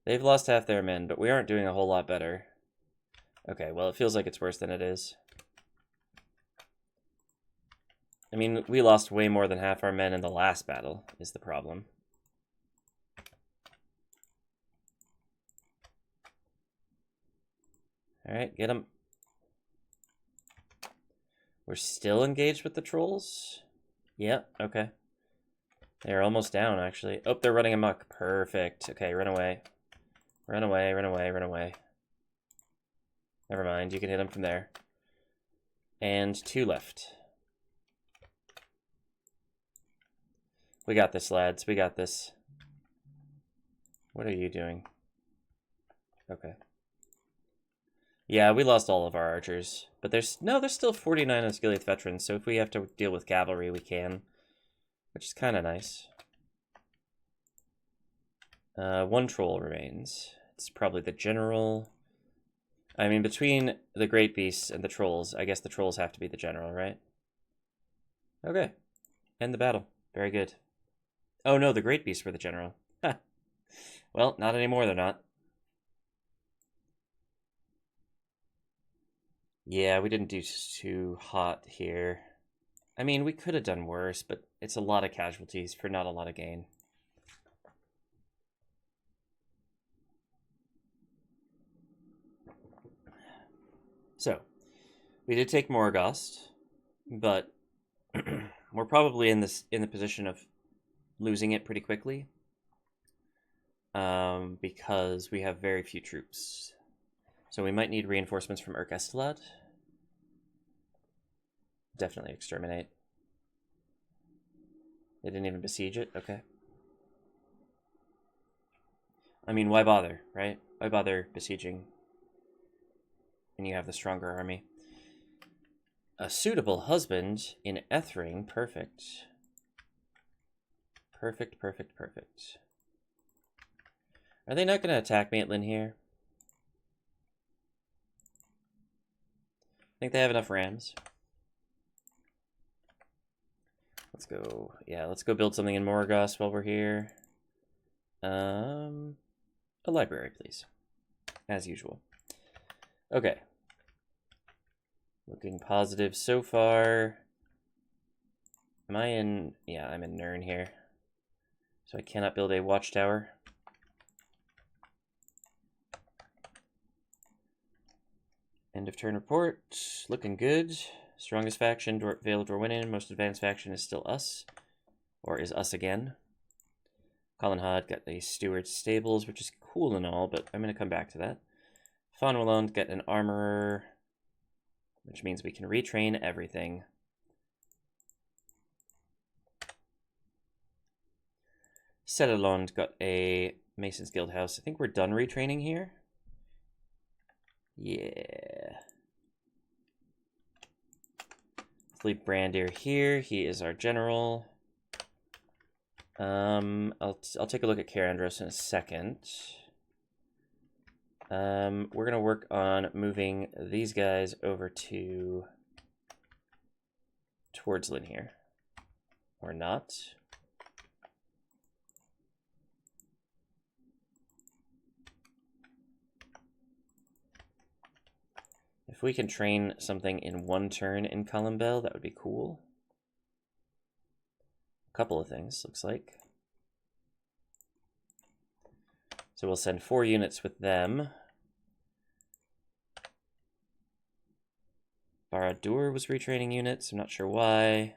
They've lost half their men, but we aren't doing a whole lot better. Okay, well, it feels like it's worse than it is. I mean, we lost way more than half our men in the last battle, is the problem. Alright, get them. We're still engaged with the trolls? Yeah, okay. They're almost down, actually. Oh, they're running amok. Perfect. Okay, run away. Run away, run away, run away. Never mind, you can hit them from there. And 2 left. We got this, lads. We got this. What are you doing? Okay. Yeah, we lost all of our archers. But there's still 49 Osgiliath veterans, so if we have to deal with cavalry, we can. Which is kind of nice. 1 troll remains. It's probably the general. I mean, between the Great Beasts and the trolls, I guess the trolls have to be the general, right? Okay. End the battle. Very good. Oh no, the Great Beasts were the general. Well, not anymore, they're not. Yeah, we didn't do too hot here. I mean, we could have done worse, but it's a lot of casualties for not a lot of gain. So, we did take Morgost, but we're probably in the position of losing it pretty quickly. Because we have very few troops. So we might need reinforcements from Estelad. Definitely exterminate. They didn't even besiege it? Okay. I mean, why bother, right? Why bother besieging when you have the stronger army? A suitable husband in Ethring. Perfect. Perfect, perfect, perfect. Are they not going to attack me at Linhir? I think they have enough rams. Let's go. Yeah, let's go build something in Morgoth while we're here. A library, please. As usual. Okay. Looking positive so far. Am I in... Yeah, I'm in Nirn here. So I cannot build a watchtower. End of turn report. Looking good. Strongest faction, Vale of Dorwinin. Most advanced faction is still us. Or is us again. Colin Hod got the Steward stables, which is cool and all, but I'm going to come back to that. Fonwalland got an armorer, which means we can retrain everything. Setterlund got a Mason's Guild house. I think we're done retraining here. Yeah. Let's leave Brandir here. He is our general. I'll take a look at Carandros in a second. We're gonna work on moving these guys over towards Linhir. Or not. If we can train something in one turn in Columbell, that would be cool. A couple of things, looks like. So we'll send 4 units with them. Barad-dûr was retraining units, I'm not sure why.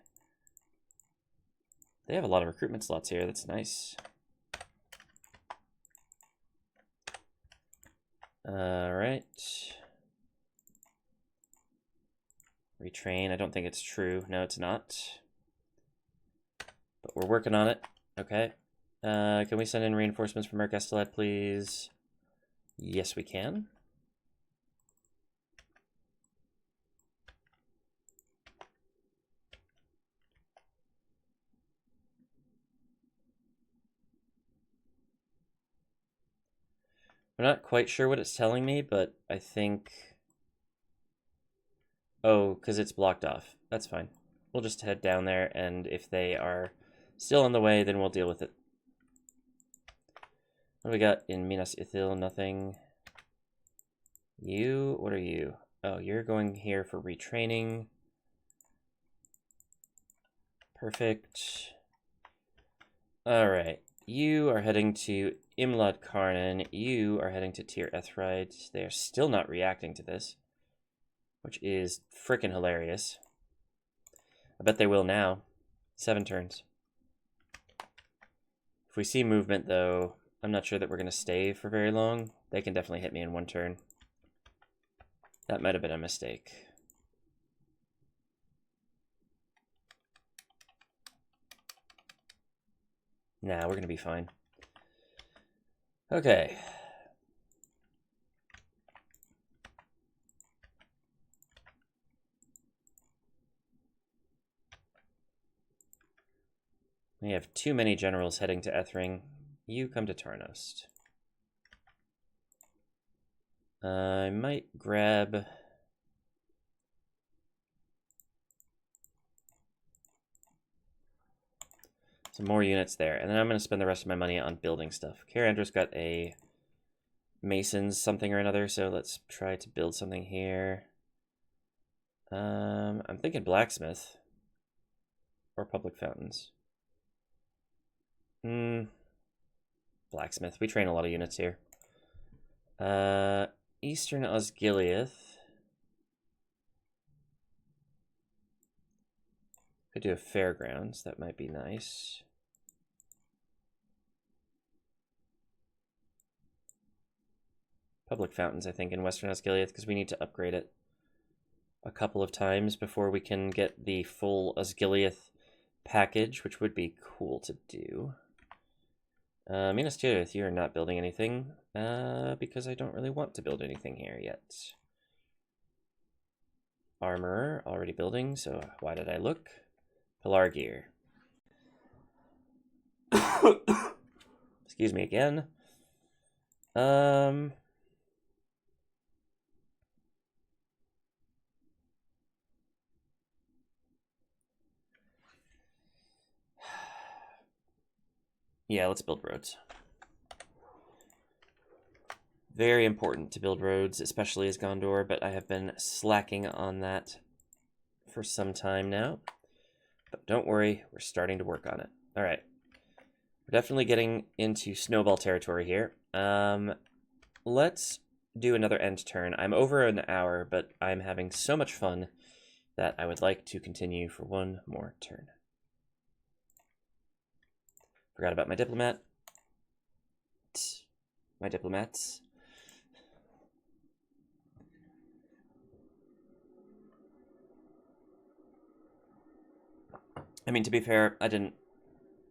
They have a lot of recruitment slots here, that's nice. Alright. Retrain, I don't think it's true. No, it's not. But we're working on it. Okay. Can we send in reinforcements from Mercastellet, please? Yes, we can. I'm not quite sure what it's telling me, but I think... Oh, because it's blocked off. That's fine. We'll just head down there, and if they are still on the way, then we'll deal with it. What do we got in Minas Ithil? Nothing. You? What are you? Oh, you're going here for retraining. Perfect. Alright. You are heading to Imlad Karnan. You are heading to Tir Ethride. They are still not reacting to this, which is frickin' hilarious. I bet they will now. 7 turns. If we see movement, though, I'm not sure that we're going to stay for very long. They can definitely hit me in 1 turn. That might have been a mistake. Nah, we're going to be fine. Okay. We have too many generals heading to Ethring. You come to Tarnost. I might grab... some more units there, and then I'm going to spend the rest of my money on building stuff. Carandros got a Masons something or another, so let's try to build something here. I'm thinking blacksmith. Or public fountains. Blacksmith. We train a lot of units here. Eastern Osgiliath. Could do a fairgrounds. That might be nice. Public fountains, I think, in Western Osgiliath, because we need to upgrade it a couple of times before we can get the full Osgiliath package, which would be cool to do. Minas Tirith, you're not building anything, because I don't really want to build anything here yet. Armorer, already building, so why did I look? Pilar gear. Excuse me again. Yeah, let's build roads. Very important to build roads, especially as Gondor, but I have been slacking on that for some time now. But don't worry, we're starting to work on it. All right. We're definitely getting into snowball territory here. Let's do another end turn. I'm over an hour, but I'm having so much fun that I would like to continue for one more turn. Forgot about my diplomat. My diplomats. I mean, to be fair, I didn't,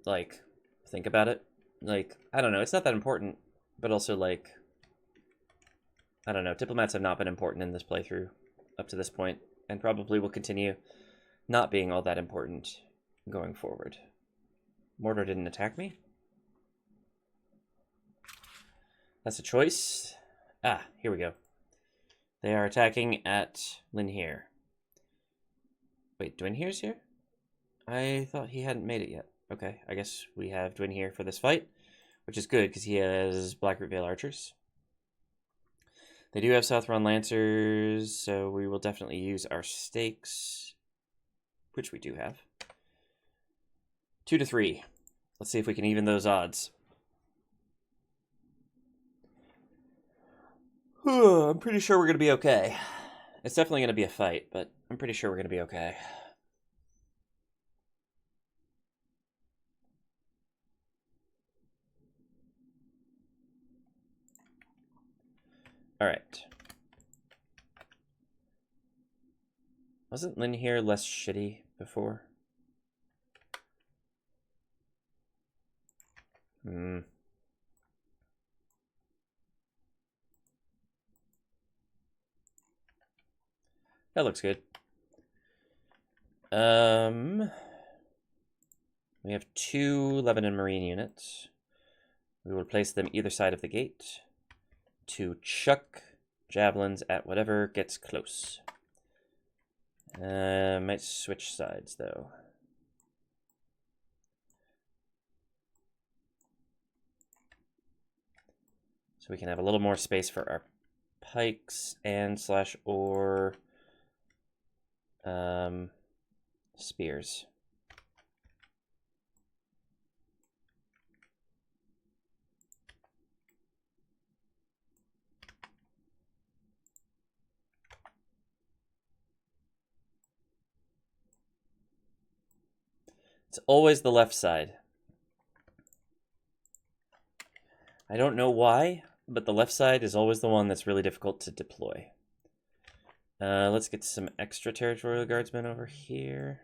like, think about it. Like, I don't know, it's not that important, but also, like, I don't know, diplomats have not been important in this playthrough up to this point, and probably will continue not being all that important going forward. Mordor didn't attack me? That's a choice. Ah, here we go. They are attacking at Linhir. Wait, Duinhir's here? I thought he hadn't made it yet. Okay, I guess we have Duinhir for this fight, which is good because he has Blackroot Vale archers. They do have Southron Lancers, so we will definitely use our stakes, which we do have. 2 to 3. Let's see if we can even those odds. I'm pretty sure we're going to be okay. It's definitely going to be a fight, but I'm pretty sure we're going to be okay. All right. Wasn't Linhir less shitty before? That looks good. We have 2 Lebanon Marine units. We will place them either side of the gate to chuck javelins at whatever gets close. Might switch sides, though. So we can have a little more space for our pikes and /or spears. It's always the left side. I don't know why, but the left side is always the one that's really difficult to deploy. Let's get some extra territorial guardsmen over here.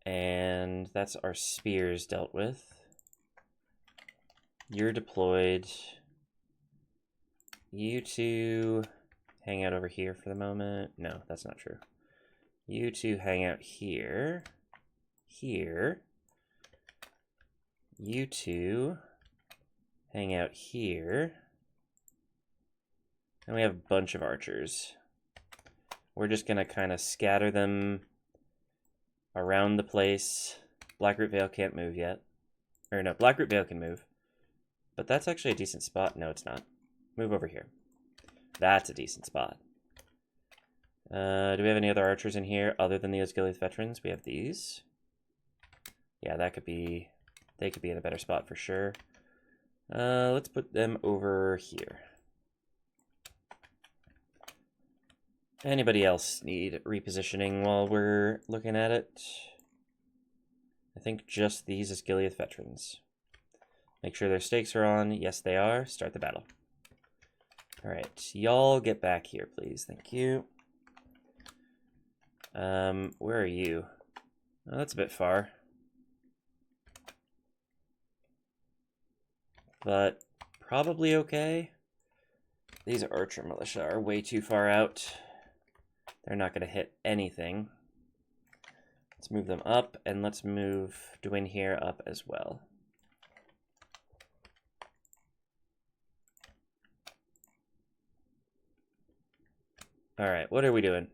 And that's our spears dealt with. You're deployed. You two hang out over here for the moment. No, that's not true. You two hang out here. Here. You two hang out here. And we have a bunch of archers. We're just going to kind of scatter them around the place. Blackroot Vale can't move yet. Or no, Blackroot Vale can move. But that's actually a decent spot. No, it's not. Move over here. That's a decent spot. Do we have any other archers in here other than the Osgiliath veterans? We have these. Yeah, that could be... They could be in a better spot for sure. Let's put them over here. Anybody else need repositioning while we're looking at it? I think just these Osgiliath veterans. Make sure their stakes are on. Yes, they are. Start the battle. All right, y'all get back here, please. Thank you. Where are you? Oh, that's a bit far. but probably okay. These archer militia are way too far out. They're not going to hit anything. Let's move them up, and let's move Duinhir up as well. All right, what are we doing?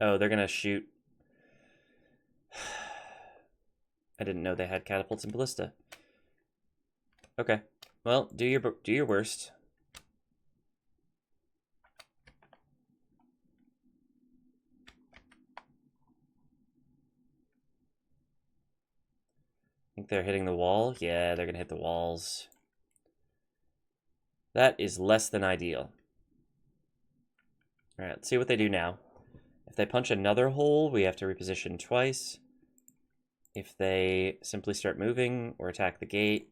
Oh, they're going to shoot. I didn't know they had catapults and ballista. Okay, well, do your worst. Think they're hitting the wall? Yeah, they're gonna hit the walls. That is less than ideal. All right, let's see what they do now. If they punch another hole, we have to reposition twice. If they simply start moving or attack the gate,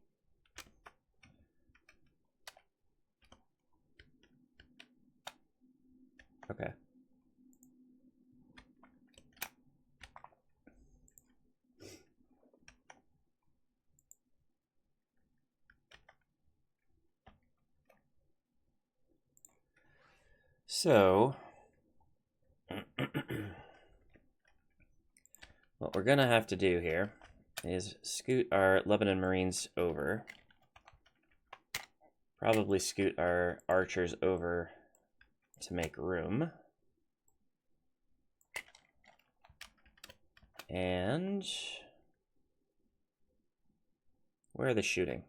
okay. So, what we're gonna have to do here is scoot our Lebanon Marines over. Probably scoot our archers over to make room. And where are they shooting?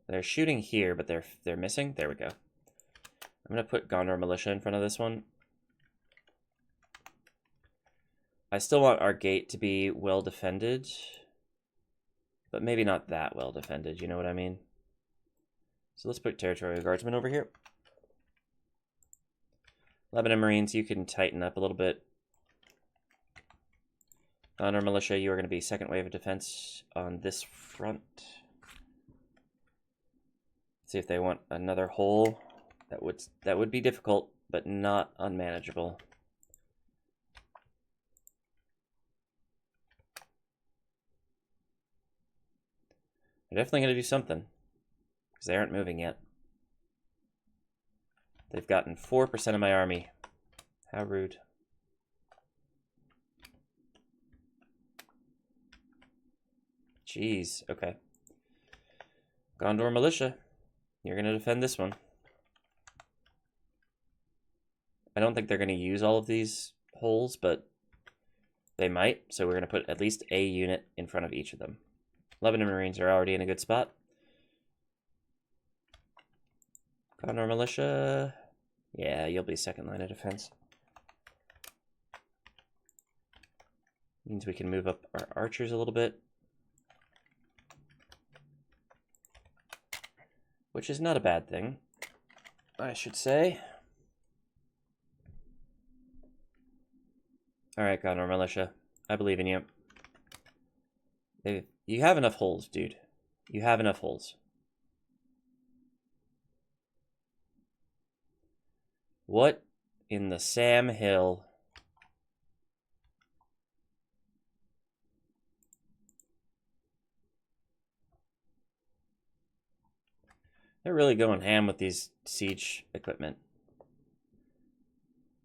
They're shooting here, but they're missing. There we go. I'm gonna put Gondor militia in front of this one. I still want our gate to be well defended, but maybe not that well defended, you know what I mean? So let's put territorial guardsmen over here. Lebanon Marines, you can tighten up a little bit. Gondor militia, you are going to be second wave of defense on this front. Let's see if they want another hole. That would be difficult, but not unmanageable. They're definitely going to do something, because they aren't moving yet. They've gotten 4% of my army. How rude. Jeez, okay. Gondor militia, you're going to defend this one. I don't think they're going to use all of these holes, but they might, so we're going to put at least a unit in front of each of them. Lebanon Marines are already in a good spot. Gondor militia, yeah, you'll be second line of defense. Means we can move up our archers a little bit, which is not a bad thing, I should say. All right, Gondor militia, I believe in you. You have enough holes, dude. You have enough holes. What in the Sam Hill? They're really going ham with these siege equipment.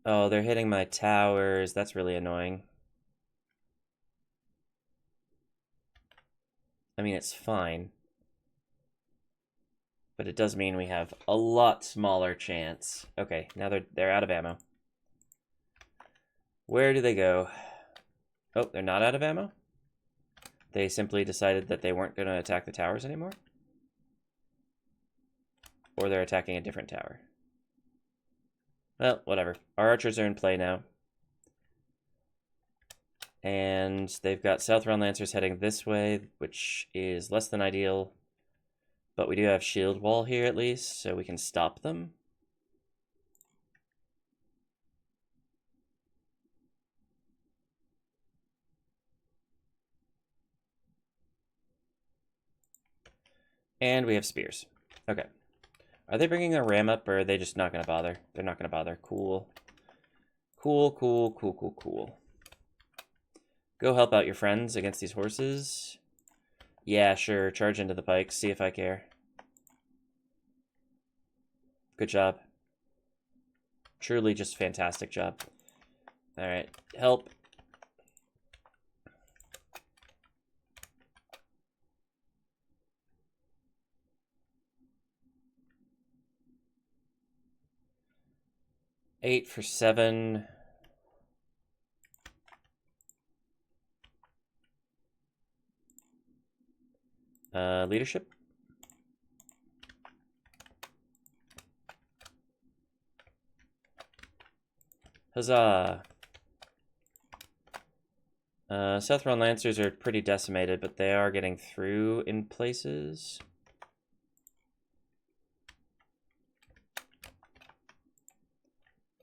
Oh, they're hitting my towers. That's really annoying. I mean, it's fine. But it does mean we have a lot smaller chance. Okay, now they're out of ammo. Where do they go? Oh, they're not out of ammo? They simply decided that they weren't going to attack the towers anymore? Or they're attacking a different tower. Well, whatever. Our archers are in play now. And they've got South Round Lancers heading this way, which is less than ideal. But we do have shield wall here at least, so we can stop them. And we have spears. Okay. Are they bringing their ram up, or are they just not going to bother? They're not going to bother. Cool. Cool, cool, cool, cool, cool. Go help out your friends against these horses. Yeah, sure. Charge into the pikes. See if I care. Good job. Truly just fantastic job. Alright, help. Eight for 7. Leadership. Huzzah! Southron Lancers are pretty decimated, but they are getting through in places.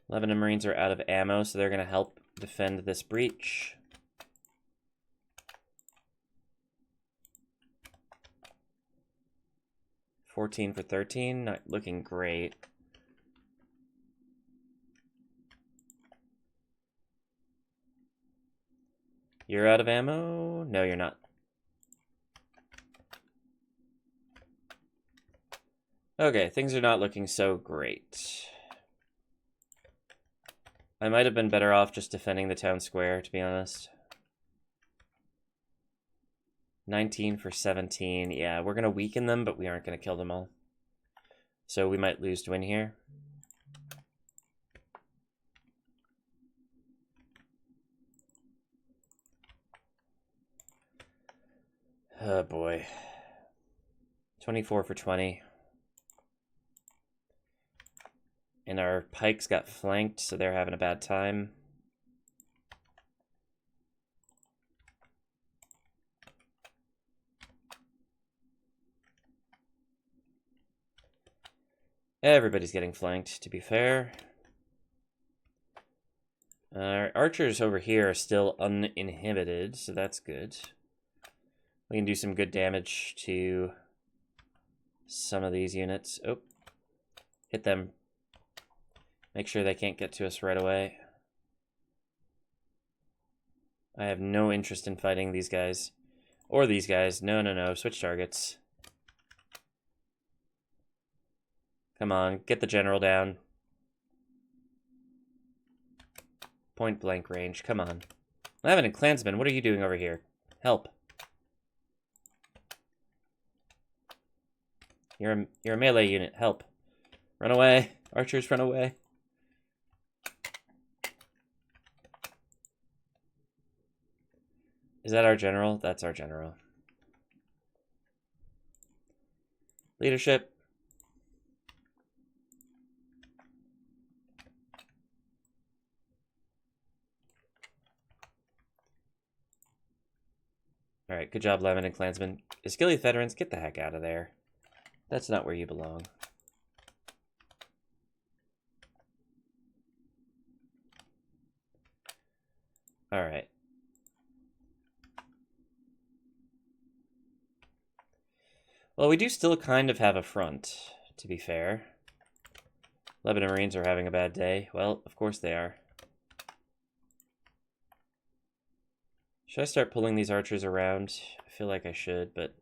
Lebanon Marines are out of ammo, so they're going to help defend this breach. $14 for 13, not looking great. You're out of ammo? No, you're not. Okay, things are not looking so great. I might have been better off just defending the town square, to be honest. 19 for 17. Yeah, we're going to weaken them, but we aren't going to kill them all. So we might lose Duinhir. Oh boy. 24 for 20. And our pikes got flanked, so they're having a bad time. Everybody's getting flanked, to be fair. Our archers over here are still uninhibited, so that's good. We can do some good damage to some of these units. Oh, hit them. Make sure they can't get to us right away. I have no interest in fighting these guys. Or these guys. No, no, no. Switch targets. Come on, get the general down. Point blank range, come on. I have a clansman, what are you doing over here? Help. You're a melee unit, help. Run away, archers, run away. Is that our general? That's our general. Leadership. Alright, good job, Lemon and Clansmen. Iskilith veterans, get the heck out of there. That's not where you belong. Alright. Well, we do still kind of have a front, to be fair. Lebanon Marines are having a bad day. Well, of course they are. Should I start pulling these archers around? I feel like I should, but...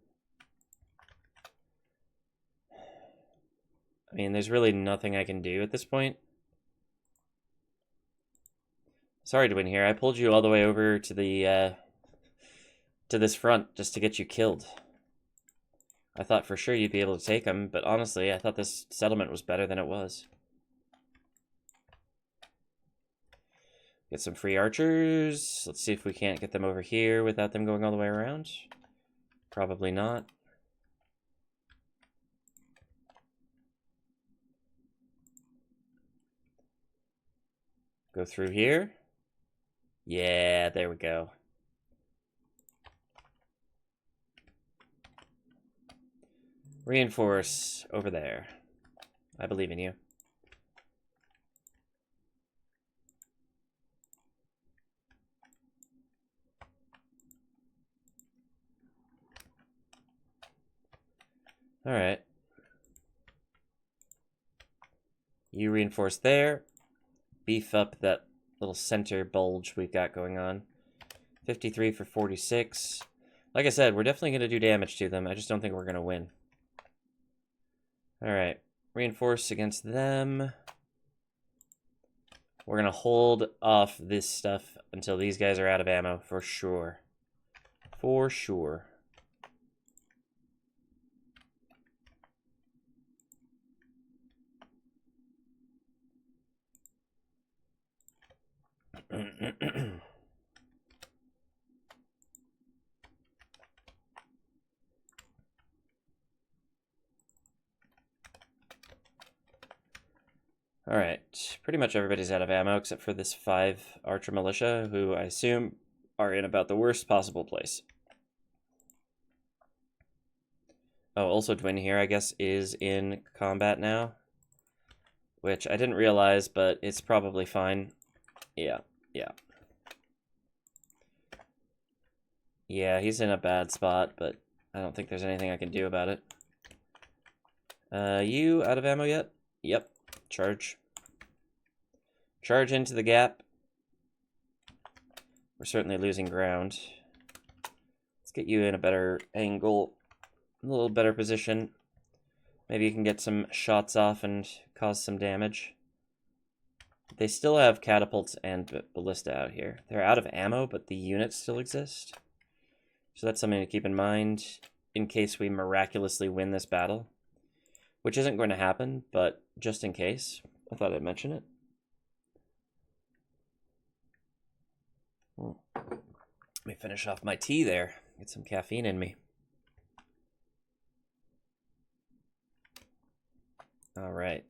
I mean, there's really nothing I can do at this point. Sorry, Duinhir. I pulled you all the way over to the, to this front just to get you killed. I thought for sure you'd be able to take them, but honestly, I thought this settlement was better than it was. Get some free archers. Let's see if we can't get them over here without them going all the way around. Probably not. Go through here. Yeah, there we go. Reinforce over there. I believe in you. All right. You reinforce there. Beef up that little center bulge we've got going on. 53 for 46. Like I said, we're definitely going to do damage to them. I just don't think we're going to win. Alright. Reinforce against them. We're going to hold off this stuff until these guys are out of ammo, for sure. For sure. Alright, pretty much everybody's out of ammo except for this 5 archer militia, who I assume are in about the worst possible place. Oh, also Duinhir, I guess, is in combat now, which I didn't realize, but it's probably fine. Yeah. Yeah, he's in a bad spot, but I don't think there's anything I can do about it. You out of ammo yet? Yep. Charge. Charge into the gap. We're certainly losing ground. Let's get you in a better angle, a little better position. Maybe you can get some shots off and cause some damage. They still have catapults and ballista out here. They're out of ammo, but the units still exist. So that's something to keep in mind in case we miraculously win this battle. Which isn't going to happen, but just in case, I thought I'd mention it. Let me finish off my tea there. Get some caffeine in me. All right.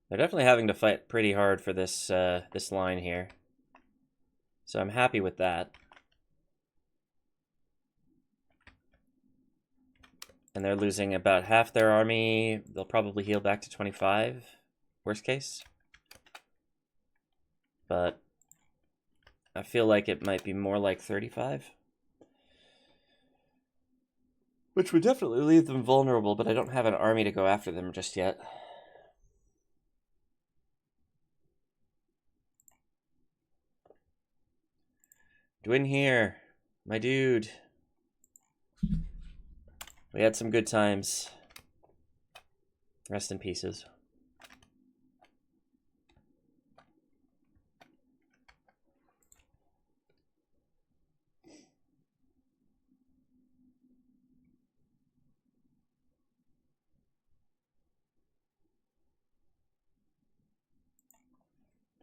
They're definitely having to fight pretty hard for this this line here. So I'm happy with that. And they're losing about half their army. They'll probably heal back to 25, worst case. But I feel like it might be more like 35. Which would definitely leave them vulnerable, but I don't have an army to go after them just yet. Duinhir, my dude. We had some good times. Rest in pieces.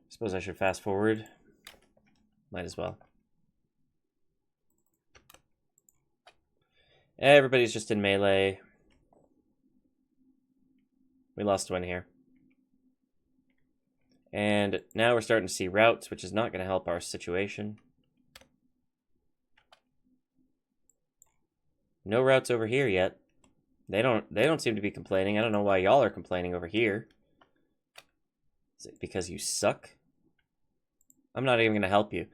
Suppose I should fast forward. Might as well. Everybody's just in melee. We lost one here. And now we're starting to see routes, which is not going to help our situation. No routes over here yet. They don't seem to be complaining. I don't know why y'all are complaining over here. Is it because you suck? I'm not even going to help you.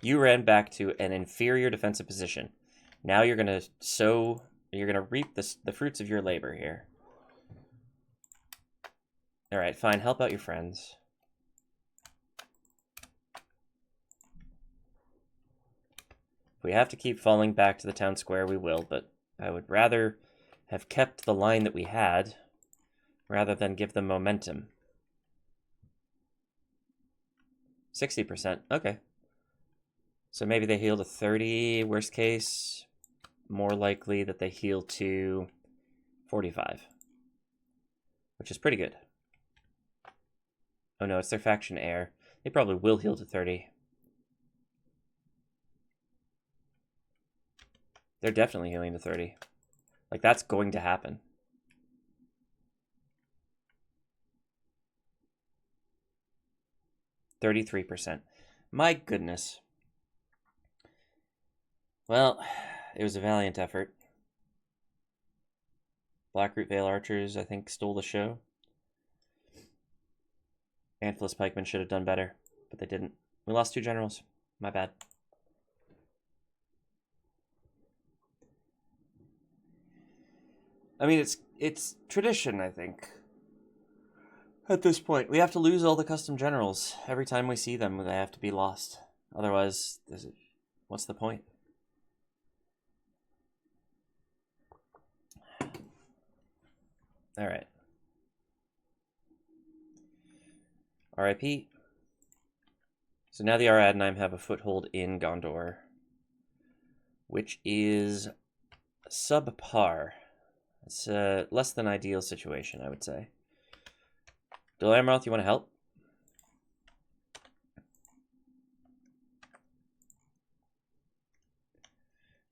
You ran back to an inferior defensive position. Now you're going to reap the fruits of your labor here. All right, fine. Help out your friends. If we have to keep falling back to the town square, we will, but I would rather have kept the line that we had rather than give them momentum. 60%. Okay. So maybe they heal to 30, worst case. More likely that they heal to 45. Which is pretty good. Oh no, it's their faction heir. They probably will heal to 30. They're definitely healing to 30. Like, that's going to happen. %. My goodness. Well, it was a valiant effort. Blackroot Vale Archers, I think, stole the show. Antlerless Pikemen should have done better, but they didn't. We lost 2 generals. My bad. I mean, it's tradition, I think. At this point, we have to lose all the custom generals. Every time we see them, they have to be lost. Otherwise, what's the point? Alright. RIP. So now the Aradnaim have a foothold in Gondor, which is subpar. It's a less than ideal situation, I would say. Dol Amroth, you want to help?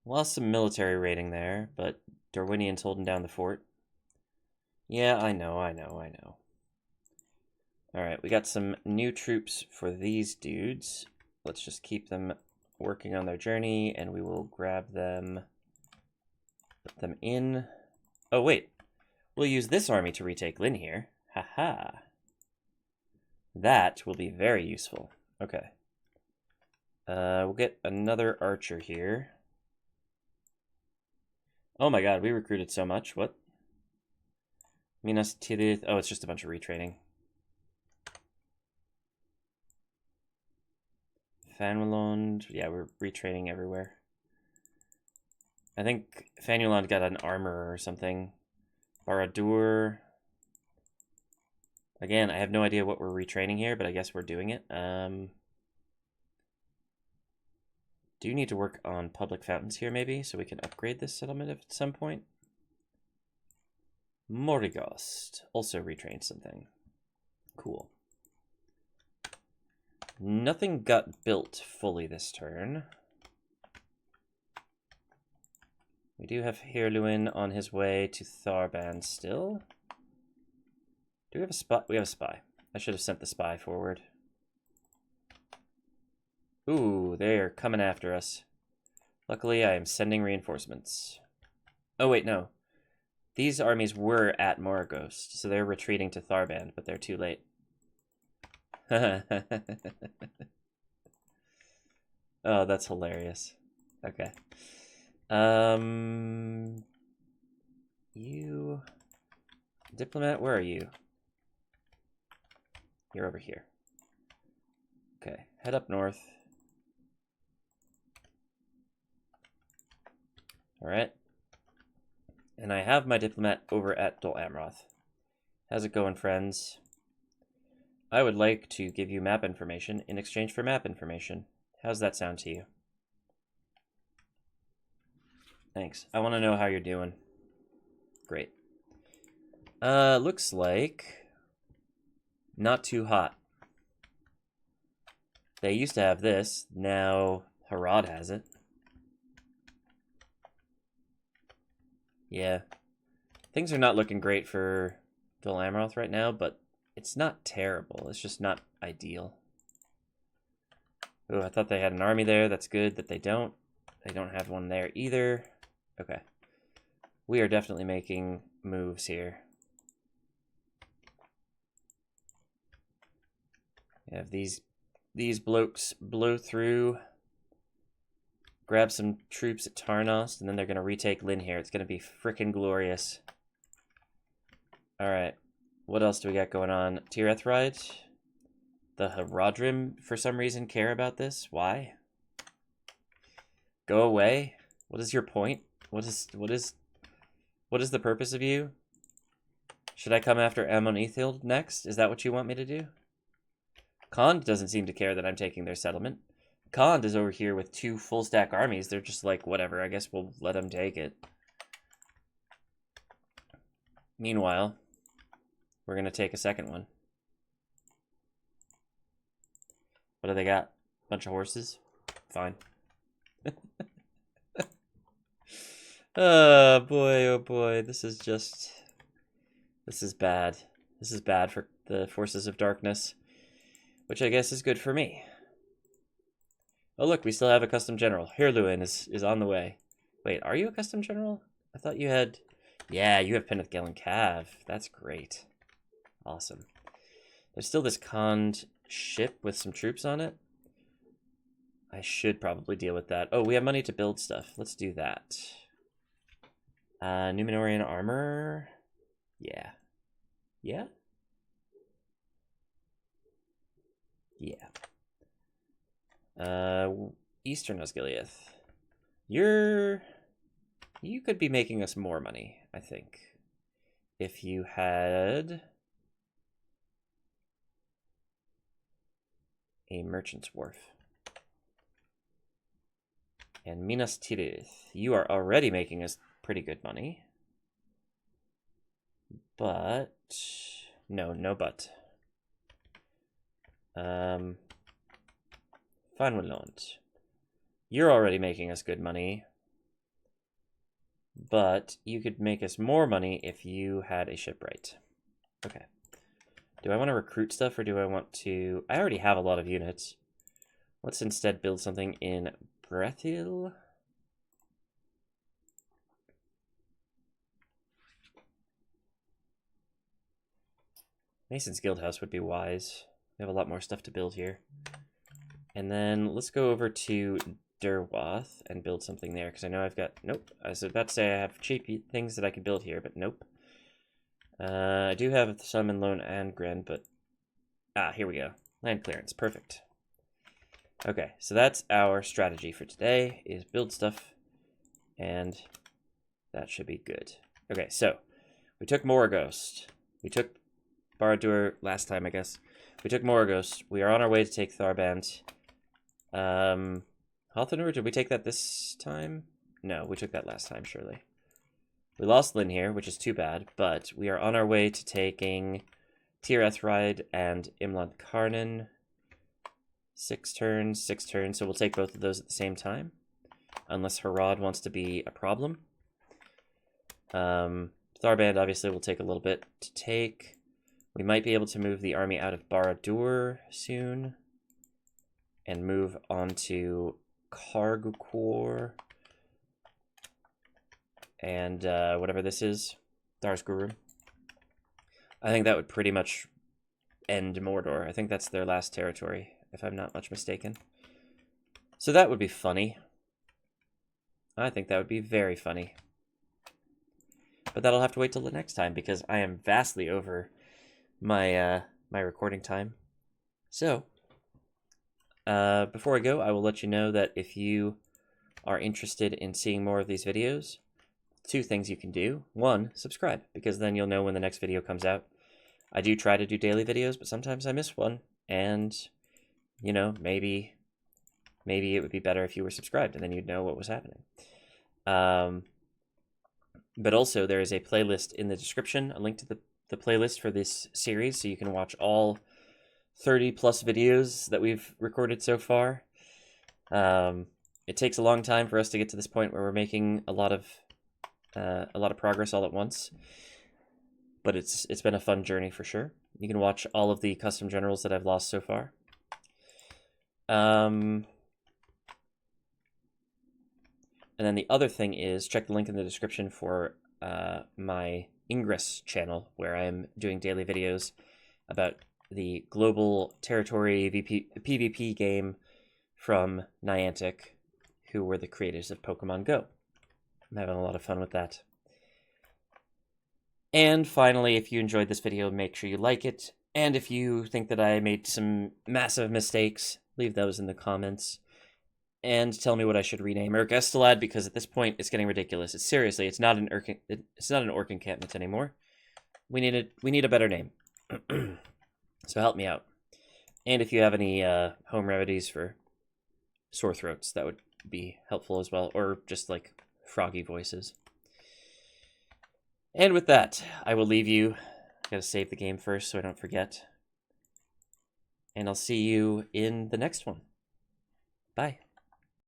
Lost some military raiding there, but Darwinian's holding down the fort. Yeah, I know. Alright, we got some new troops for these dudes. Let's just keep them working on their journey, and we will grab them, put them in. Oh, wait. We'll use this army to retake Linhir. Haha. That will be very useful. Okay. We'll get another archer here. Oh my god, we recruited so much. What? Minas Tirith. Oh, it's just a bunch of retraining. Fanulond. Yeah, we're retraining everywhere. I think Fanulond got an armor or something. Barad-dûr. Again, I have no idea what we're retraining here, but I guess we're doing it. Do need to work on public fountains here, maybe, so we can upgrade this settlement at some point. Morrigost. Also retrained something. Cool. Nothing got built fully this turn. We do have Hirluin on his way to Tharband still. Do we have a spy? We have a spy. I should have sent the spy forward. Ooh, they're coming after us. Luckily, I am sending reinforcements. Oh, wait, no. These armies were at Morrigost, so they're retreating to Tharband, but they're too late. Oh, that's hilarious. Okay. You... Diplomat, where are you? You're over here. Okay, head up north. Alright. And I have my diplomat over at Dol Amroth. How's it going, friends? I would like to give you map information in exchange for map information. How's that sound to you? Thanks. I want to know how you're doing. Great. Looks like not too hot. They used to have this. Now Harad has it. Yeah. Things are not looking great for Dol Amroth right now, but it's not terrible. It's just not ideal. Oh, I thought they had an army there. That's good that they don't. They don't have one there either. Okay. We are definitely making moves here. We have these blokes blow through, grab some troops at Tarnost, and then they're going to retake Linhir. It's going to be frickin' glorious. Alright. What else do we got going on? Tirethrid? The Haradrim, for some reason, care about this? Why? Go away? What is your point? What is the purpose of you? Should I come after Amon-Ethild next? Is that what you want me to do? Khand doesn't seem to care that I'm taking their settlement. Khand is over here with 2 full-stack armies. They're just like, whatever, I guess we'll let them take it. Meanwhile, we're going to take a second one. What do they got? Bunch of horses? Fine. Oh boy, this is bad. This is bad for the forces of darkness, which I guess is good for me. Oh look, we still have a custom general. Hirluin is on the way. Wait, are you a custom general? I thought you had... Yeah, you have Peneth Gelen Cav. That's great. Awesome. There's still this Khand ship with some troops on it. I should probably deal with that. Oh, we have money to build stuff. Let's do that. Numenorian armor. Yeah. Yeah? Yeah. Eastern Osgiliath. You could be making us more money, I think. If you had a merchant's wharf. And Minas Tirith. You are already making us pretty good money. But no but. Fanwilland. You're already making us good money. But you could make us more money if you had a shipwright. Okay. Do I want to recruit stuff or do I want to... I already have a lot of units. Let's instead build something in Brethil. Mason's Guildhouse would be wise. We have a lot more stuff to build here. And then let's go over to Durwath and build something there, because I know I've got... Nope. I was about to say I have cheap things that I could build here, but nope. I do have some in Lone and Gren, but... here we go. Land clearance. Perfect. Okay, so that's our strategy for today, is build stuff, and that should be good. Okay, so we took Morghost. We took Barad-dûr last time, I guess. We took Morghost. We are on our way to take Tharband. Halthenur, did we take that this time? No, we took that last time, surely. We lost Linhir, which is too bad, but we are on our way to taking Tir Ethride and Imlan Karnan. 6 turns, so we'll take both of those at the same time. Unless Harad wants to be a problem. Tharband obviously will take a little bit to take. We might be able to move the army out of Barad-dûr soon. And move on to Kargukor. And whatever this is, Darsguru. I think that would pretty much end Mordor. I think that's their last territory, if I'm not much mistaken. So that would be funny. I think that would be very funny. But that'll have to wait till the next time, because I am vastly over my my recording time. So, before I go, I will let you know that if you are interested in seeing more of these videos, 2 things you can do. 1, subscribe, because then you'll know when the next video comes out. I do try to do daily videos, but sometimes I miss one, and, you know, maybe it would be better if you were subscribed, and then you'd know what was happening. But also, there is a playlist in the description, a link to the playlist for this series, so you can watch all 30-plus videos that we've recorded so far. It takes a long time for us to get to this point where we're making a lot of progress all at once, but it's been a fun journey for sure. You can watch all of the custom generals that I've lost so far. And then the other thing is, check the link in the description for my Ingress channel, where I'm doing daily videos about the global territory PvP game from Niantic, who were the creators of Pokemon Go. I'm having a lot of fun with that. And finally, if you enjoyed this video, make sure you like it. And if you think that I made some massive mistakes, leave those in the comments. And tell me what I should rename Urgestalad, because at this point it's getting ridiculous. Seriously, it's not an orc encampment anymore. We need a better name. So help me out. And if you have any home remedies for sore throats, that would be helpful as well, or just like froggy voices. And with that, I will leave you. I gotta save the game first so I don't forget. And I'll see you in the next one. Bye.